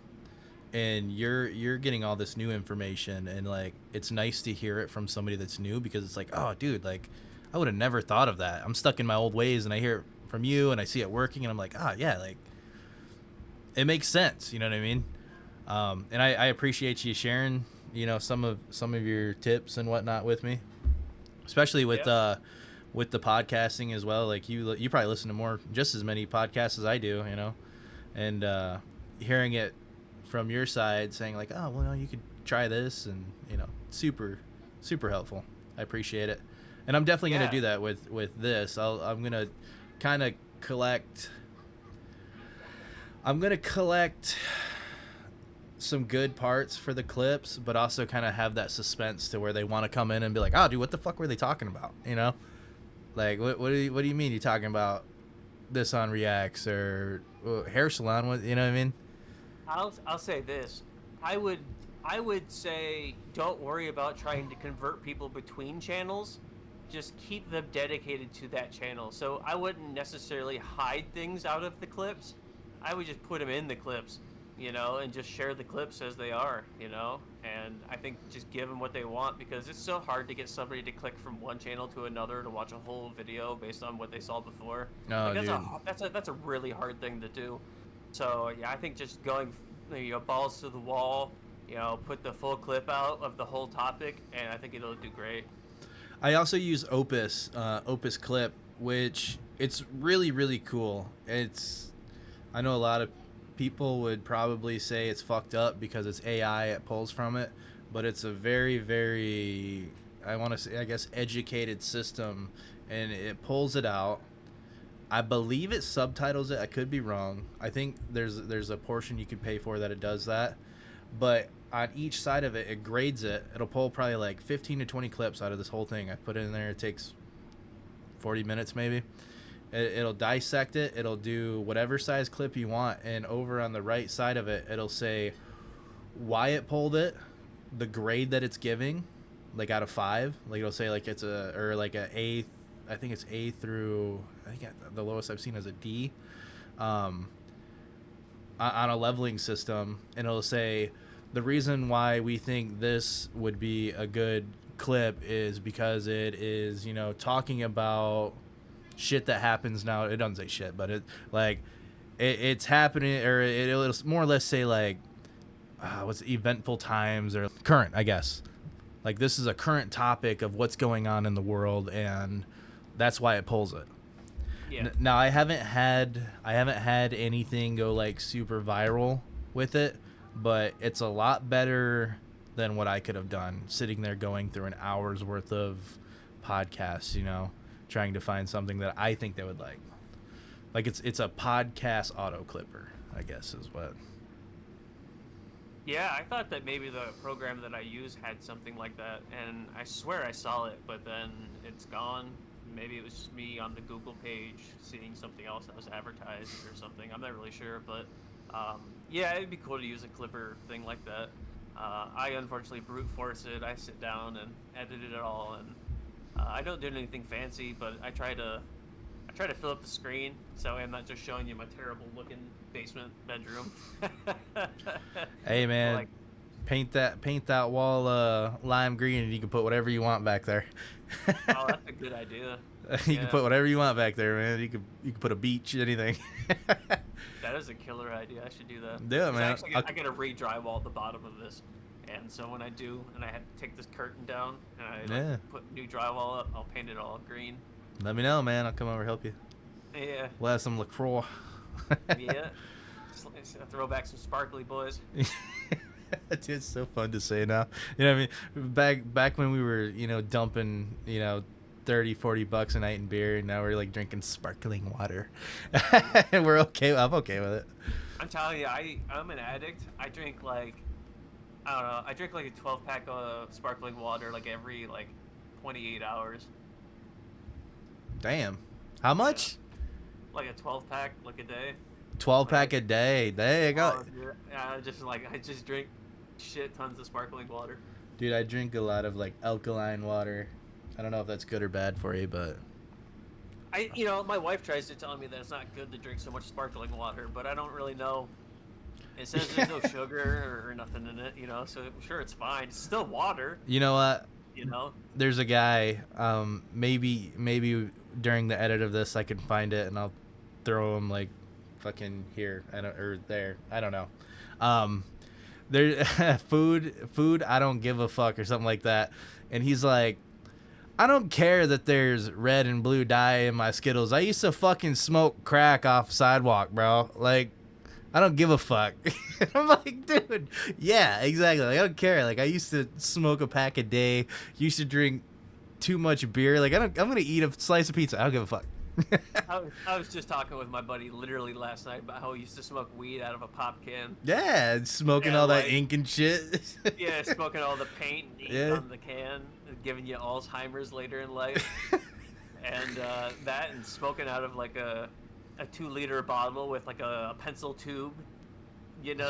and you're getting all this new information, and like it's nice to hear it from somebody that's new, because it's like, oh dude, like I would have never thought of that. I'm stuck in my old ways, and I hear it from you and I see it working, and I'm like, ah, yeah, like it makes sense. You know what I mean? And I appreciate you sharing, some of your tips and whatnot with me, especially Yeah. with the podcasting as well. Like you probably listen to just as many podcasts as I do, and hearing it from your side, saying like, oh, well, you could try this, and super, super helpful. I appreciate it, and I'm definitely gonna Yeah. do that with this. I'm gonna kind of collect. I'm gonna collect some good parts for the clips, but also kind of have that suspense to where they want to come in and be like, "Oh, dude, what the fuck were they talking about?" Like what do you mean you talking about this on Reacts or hair salon? What, you know what I mean? I'll say this. I would I would say don't worry about trying to convert people between channels. Just keep them dedicated to that channel. So I wouldn't necessarily hide things out of the clips. I would just put them in the clips, and just share the clips as they are. And I think just give them what they want, because it's so hard to get somebody to click from one channel to another to watch a whole video based on what they saw before. No, Like dude. that's a really hard thing to do. So yeah, I think just going balls to the wall, put the full clip out of the whole topic, and I think it'll do great. I also use Opus Clip, which it's really really cool. I know a lot of people would probably say it's fucked up because it's AI, it pulls from it, but it's a very very, I want to say, I guess, educated system, and it pulls it out. I believe it subtitles it. I could be wrong. I think there's a portion you could pay for that it does that, but on each side of it, it grades it. It'll pull probably like 15 to 20 clips out of this whole thing. I put it in there. It takes 40 minutes maybe. It'll dissect it. It'll do whatever size clip you want, and over on the right side of it, it'll say why it pulled it, the grade that it's giving, like out of 5. Like it'll say like it's like a A. I think it's A through, I think the lowest I've seen is a D, on a leveling system, and it'll say the reason why we think this would be a good clip is because it is, talking about shit that happens now. It doesn't say shit, but it's happening, or it'll more or less say like what's eventful times or current, I guess. Like this is a current topic of what's going on in the world, and that's why it pulls it. Yeah. Now I haven't had anything go like super viral with it, but it's a lot better than what I could have done sitting there going through an hour's worth of podcasts, trying to find something that I think they would like. Like it's a podcast auto clipper, I guess is what. Yeah, I thought that maybe the program that I use had something like that, and I swear I saw it, but then it's gone. Maybe it was just me on the Google page seeing something else that was advertised or something. I'm not really sure, but yeah, it'd be cool to use a clipper thing like that. I unfortunately brute force it. I sit down and edit it all, and I don't do anything fancy, but I try to fill up the screen so I'm not just showing you my terrible looking basement bedroom. Hey man, Like, paint that wall lime green, and you can put whatever you want back there. oh, that's a good idea. You Yeah. can put whatever you want back there, man. You could put a beach, anything. That is a killer idea. I should do that. Do it, 'Cause man. Actually, I gotta re-drywall the bottom of this, and so when I do, and I had to take this curtain down, and I Yeah. put new drywall up, I'll paint it all green. Let me know, man. I'll come over and help you. Yeah, We'll have some LaCroix. yeah. Just throw back some sparkly boys. Dude, it's so fun to say now. You know what I mean? Back when we were, dumping, 30-40 bucks a night in beer, and now we're like drinking sparkling water. And I'm okay with it. I'm telling you, I'm an addict. I drink like, I don't know, I drink like a 12-pack of sparkling water like every 28 hours. Damn. How much? Like a 12-pack like a day. 12-pack a day. There you go. Oh, dude, I just drink shit tons of sparkling water. Dude, I drink a lot of alkaline water. I don't know if that's good or bad for you, but My wife tries to tell me that it's not good to drink so much sparkling water, but I don't really know. It says there's no sugar or nothing in it, so I'm sure it's fine. It's still water. you know what? You know? There's a guy, maybe during the edit of this I can find it and I'll throw him fucking here or there. I don't know. There food I don't give a fuck or something like that. And he's like, I don't care that there's red and blue dye in my Skittles. I used to fucking smoke crack off sidewalk, bro. I don't give a fuck. I'm like, dude, yeah, exactly. I don't care. I used to smoke a pack a day. Used to drink too much beer. I'm gonna eat a slice of pizza. I don't give a fuck. I was just talking with my buddy literally last night about how he used to smoke weed out of a pop can. Yeah, smoking Yeah, all that ink and shit. Yeah, smoking all the paint and ink Yeah. on the can, giving you Alzheimer's later in life. And that and smoking out of a 2-liter bottle with a pencil tube,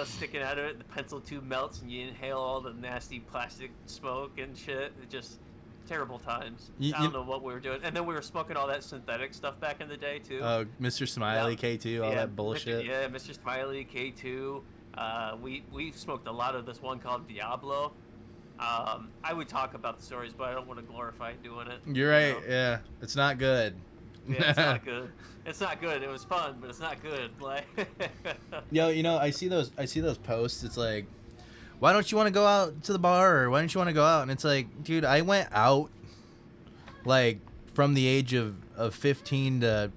sticking out of it. The pencil tube melts and you inhale all the nasty plastic smoke and shit. It just terrible times. I don't know what we were doing. And then we were smoking all that synthetic stuff back in the day too. Mr. Smiley, Yeah. K2, all that bullshit. Mr. Smiley, K2. We smoked a lot of this one called Diablo. I would talk about the stories, but I don't want to glorify doing it. You're right. Yeah, it's not good. Yeah, it's not good. It's not good. It was fun, but it's not good. Yo, I see those posts. It's like, why don't you want to go out to the bar, or why don't you want to go out? And it's like, dude, I went out from the age of 15 to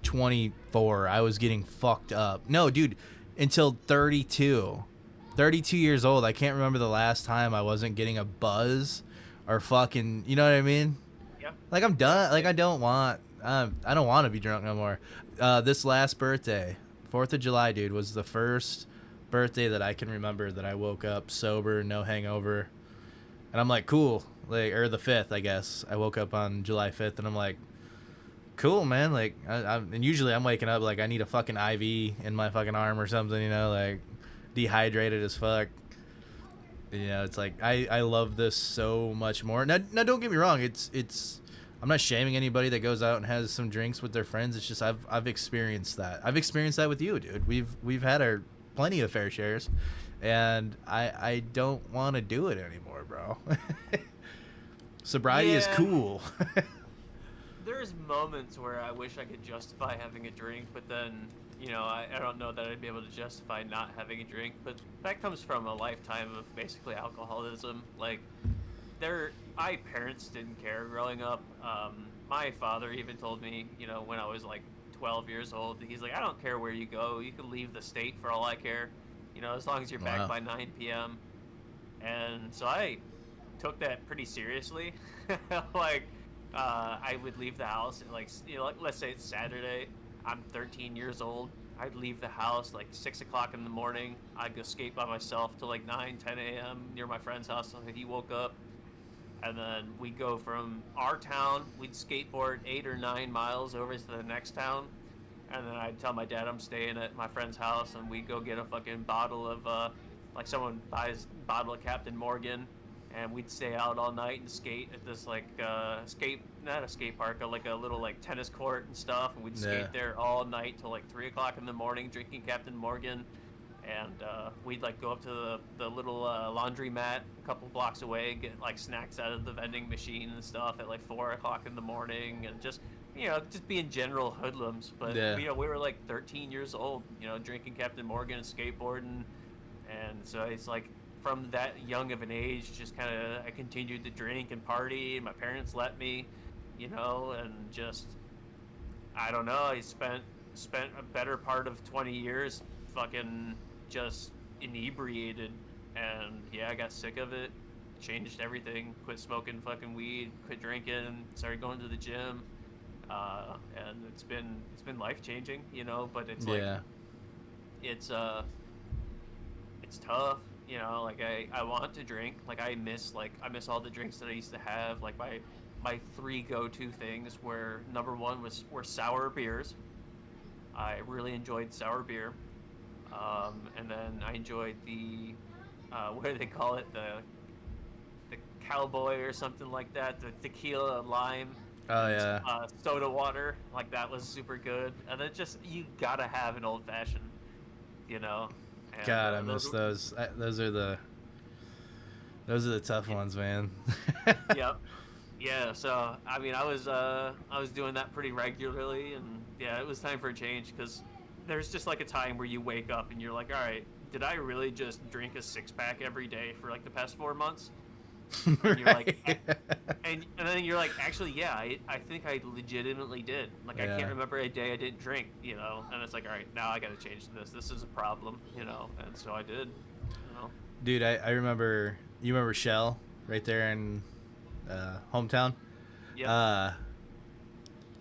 24. I was getting fucked up. No, dude, until 32 years old. I can't remember the last time I wasn't getting a buzz or fucking, you know what I mean? Yep. I'm done. I don't want to be drunk no more. This last birthday, 4th of July, dude, was the first birthday that I can remember that I woke up sober, no hangover. And I'm like, cool. Or the 5th, I guess. I woke up on July 5th, and I'm like, cool, man. And usually I'm waking up I need a fucking IV in my fucking arm or something, dehydrated as fuck. It's I love this so much more. Now don't get me wrong. It's I'm not shaming anybody that goes out and has some drinks with their friends. It's just I've experienced that. I've experienced that with you, dude. We've had our plenty of fair shares, and I don't want to do it anymore, bro. Sobriety is cool. There's moments where I wish I could justify having a drink, but then, I don't know that I'd be able to justify not having a drink. But that comes from a lifetime of basically alcoholism. My parents didn't care growing up. My father even told me, when I was 12 years old, he's like, I don't care where you go. You can leave the state for all I care, as long as you're back by 9 p.m. And so I took that pretty seriously. I would leave the house and like let's say it's Saturday. I'm 13 years old. I'd leave the house like 6 o'clock in the morning. I'd go skate by myself till like 9, 10 a.m. near my friend's house until he woke up. And then we'd go from our town, we'd skateboard 8 or 9 miles over to the next town. And then I'd tell my dad I'm staying at my friend's house, and we'd go get a fucking bottle of, like someone buys a bottle of Captain Morgan, and we'd stay out all night and skate at this like not a skate park, like a little like tennis court and stuff. And we'd skate there all night till like 3 o'clock in the morning, drinking Captain Morgan. And we'd like go up to the little laundry mat a couple blocks away, get like snacks out of the vending machine and stuff at like 4 o'clock in the morning, and just just being general hoodlums. But we were like 13 years old, drinking Captain Morgan and skateboarding, and so it's like from that young of an age, just kind of I continued to drink and party, and my parents let me, and just I don't know. I spent a better part of 20 years fucking just inebriated, and I got sick of it, changed everything, quit smoking fucking weed, quit drinking, started going to the gym, and it's been life changing, but it's like it's tough, like I want to drink, like I miss all the drinks that I used to have. Like my three go-to things were, number one were sour beers. I really enjoyed sour beer. And then I enjoyed the what do they call it, the cowboy or something like that, the tequila lime. Oh yeah. Soda water, like that was super good. And then just you gotta have an old fashioned, And, God, I miss those. Those are the tough ones, man. Yep. Yeah. So I mean, I was doing that pretty regularly, and it was time for a change, because there's just like a time where you wake up and you're like, all right, did I really just drink a 6-pack every day for like the past 4 months? And you're like, and then you're like, actually, I think I legitimately did. Like, I can't remember a day I didn't drink, and it's like, all right, now I got to change this. This is a problem, and so I did, Dude, I remember, you remember Shell right there in hometown? Yeah.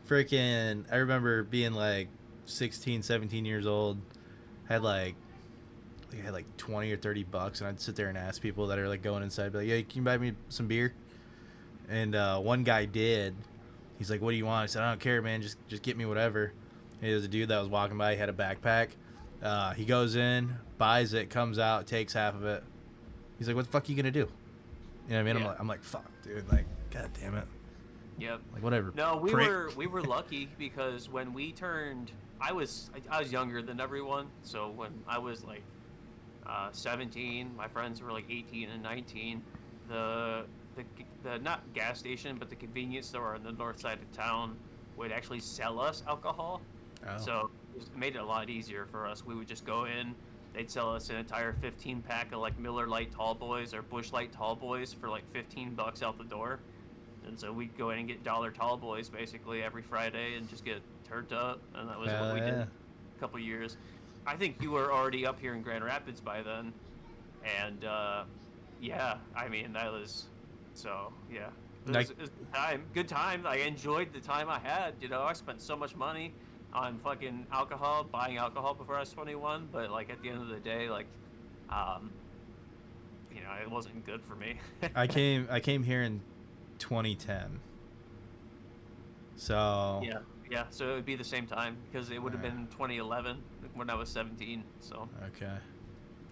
Freaking, I remember being like 16, 17 years old, had like 20 or 30 bucks, and I'd sit there and ask people that are like going inside, be like, "Hey, can you buy me some beer?" And one guy did. He's like, "What do you want?" I said, "I don't care, man, just get me whatever." And there was a dude that was walking by, he had a backpack. He goes in, buys it, comes out, takes half of it. He's like, "What the fuck are you gonna do?" You know what I mean? I'm like, fuck, dude, like, god damn it. Yep. Like, whatever. No, we were lucky, because when we turned, I was younger than everyone. So when I was like 17, my friends were like 18 and 19. The not gas station, but the convenience store on the north side of town would actually sell us alcohol. Oh. So it made it a lot easier for us. We would just go in. They'd sell us an entire 15-pack of like Miller Lite Tall Boys or Busch Light Tall Boys for like $15 out the door. And so we'd go in and get dollar Tall Boys basically every Friday and just get turned up. And that was what we did a couple years. I think you were already up here in Grand Rapids by then. And I mean, that was, so yeah. It was good time. I enjoyed the time I had. I spent so much money on fucking alcohol, buying alcohol before I was 21. But like at the end of the day, like, it wasn't good for me. I came here in 2010. So yeah. So it would be the same time, because it would have been 2011 when I was 17. So okay.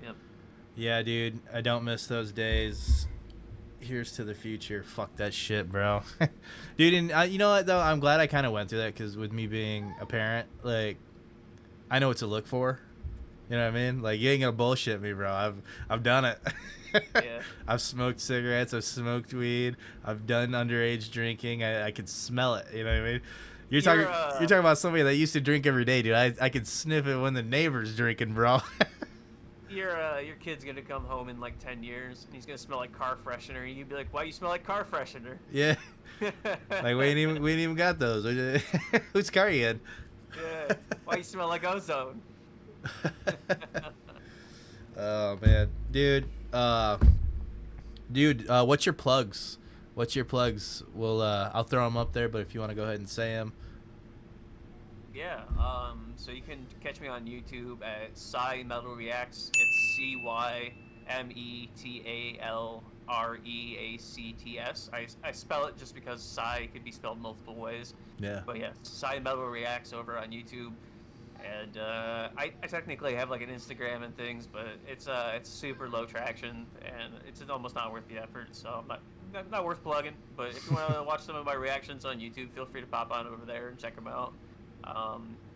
Yep. Yeah, dude, I don't miss those days. Here's to the future. Fuck that shit, bro. Dude, and you know what though? I'm glad I kind of went through that, because with me being a parent, like, I know what to look for. You know what I mean? Like, you ain't gonna bullshit me, bro. I've done it. Yeah. I've smoked cigarettes. I've smoked weed. I've done underage drinking. I can smell it. You know what I mean? You're talking about somebody that used to drink every day, dude. I could sniff it when the neighbor's drinking, bro. Your kid's gonna come home in like 10 years, and he's gonna smell like car freshener, and you'd be like, "Why you smell like car freshener?" Yeah. Like, we ain't even got those. Whose car you in? Yeah. Why you smell like ozone? Oh man, dude. What's your plugs? What's your plugs? I'll throw them up there, but if you want to go ahead and say them. Yeah, so you can catch me on YouTube at Cy Metal Reacts. It's CYMETALREACTS. I spell it just because Cy could be spelled multiple ways. Yeah. But yeah, Cy Metal Reacts over on YouTube. And I technically have like an Instagram and things, but it's super low traction and it's almost not worth the effort. So not worth plugging. But if you want to watch some of my reactions on YouTube, feel free to pop on over there and check them out.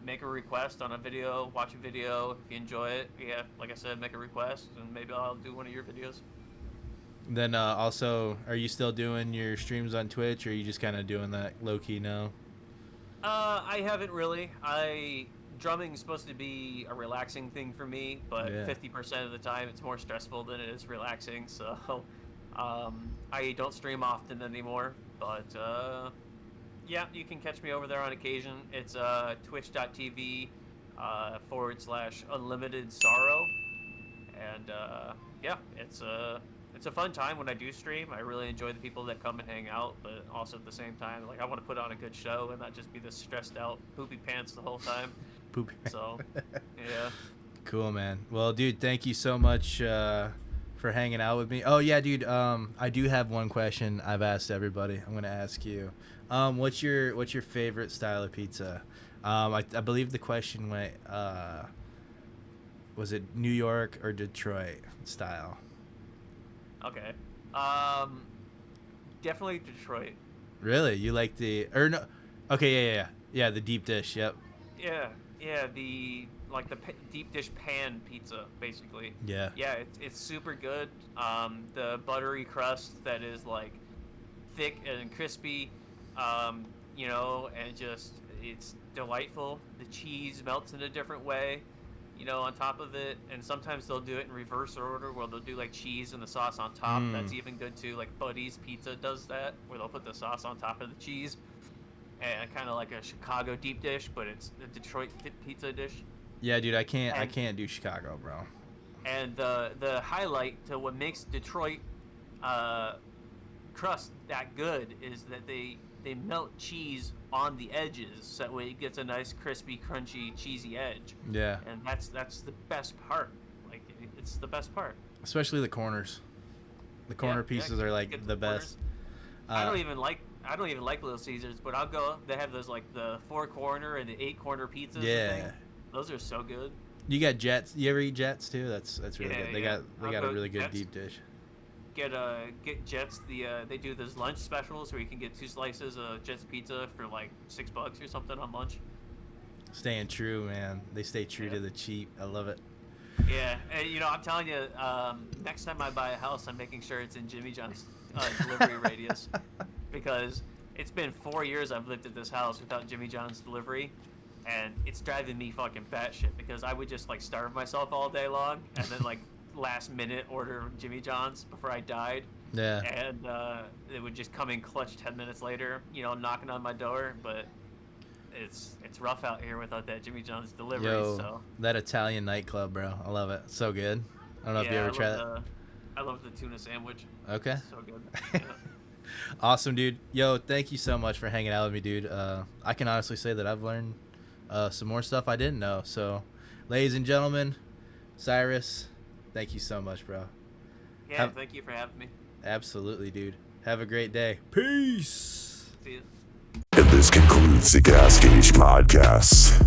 Make a request on a video, watch a video. If you enjoy it, yeah, like I said, make a request, and maybe I'll do one of your videos. Then also, are you still doing your streams on Twitch, or are you just kind of doing that low-key now? I haven't really. Drumming's supposed to be a relaxing thing for me, but 50% of the time it's more stressful than it is relaxing, so I don't stream often anymore, but yeah, you can catch me over there on occasion. It's twitch.tv/unlimited sorrow. And yeah, it's a fun time when I do stream. I really enjoy the people that come and hang out, but also at the same time, like, I want to put on a good show and not just be this stressed out poopy pants the whole time. Poopy pants. So, yeah. Cool, man. Well, dude, thank you so much for hanging out with me. Oh yeah, dude. I do have one question I've asked everybody. I'm gonna ask you. What's your favorite style of pizza? I believe the question went, was it New York or Detroit style? Okay. Definitely Detroit. Really? You like or no? Okay, yeah, the deep dish. Yep. Yeah, the deep dish pan pizza, basically. Yeah. Yeah, it's super good. The buttery crust that is like thick and crispy. You know, and it's delightful. The cheese melts in a different way, you know, on top of it. And sometimes they'll do it in reverse order, where they'll do like cheese and the sauce on top. That's even good too. Like Buddy's Pizza does that, where they'll put the sauce on top of the cheese, and kind of like a Chicago deep dish, but it's a Detroit pizza dish. Yeah, dude, I can't do Chicago, bro. And the highlight to what makes Detroit crust that good is that they melt cheese on the edges, so that way it gets a nice crispy, crunchy, cheesy edge. Yeah. And that's the best part. Like, it's the best part. Especially the corners. The corner pieces are like the best. I don't even like Little Caesars, but I'll go. They have those like the 4-corner and the 8-corner pizzas. Yeah. Those are so good. You got Jets. You ever eat Jets too? That's really good. They got a really good Jets. deep dish. Get Jets. They do those lunch specials where you can get 2 slices of Jets pizza for like $6 or something on lunch. Staying true, man. They stay true to the cheap. I love it. Yeah, and you know, I'm telling you, next time I buy a house, I'm making sure it's in Jimmy John's delivery radius, because it's been 4 years I've lived at this house without Jimmy John's delivery, and it's driving me fucking batshit, because I would just like starve myself all day long and then like last minute order Jimmy John's before I died. Yeah. And it would just come in clutch 10 minutes later, you know, knocking on my door, but it's rough out here without that Jimmy John's delivery. So that Italian nightclub, bro. I love it. So good. I don't know if you ever tried that. I love the tuna sandwich. Okay. So good. Yeah. Awesome, dude. Yo, thank you so much for hanging out with me, dude. I can honestly say that I've learned some more stuff I didn't know. So, ladies and gentlemen, Cyrus, thank you so much, bro. Yeah, thank you for having me. Absolutely, dude. Have a great day. Peace. See you. And this concludes the Gas Gauge Podcast.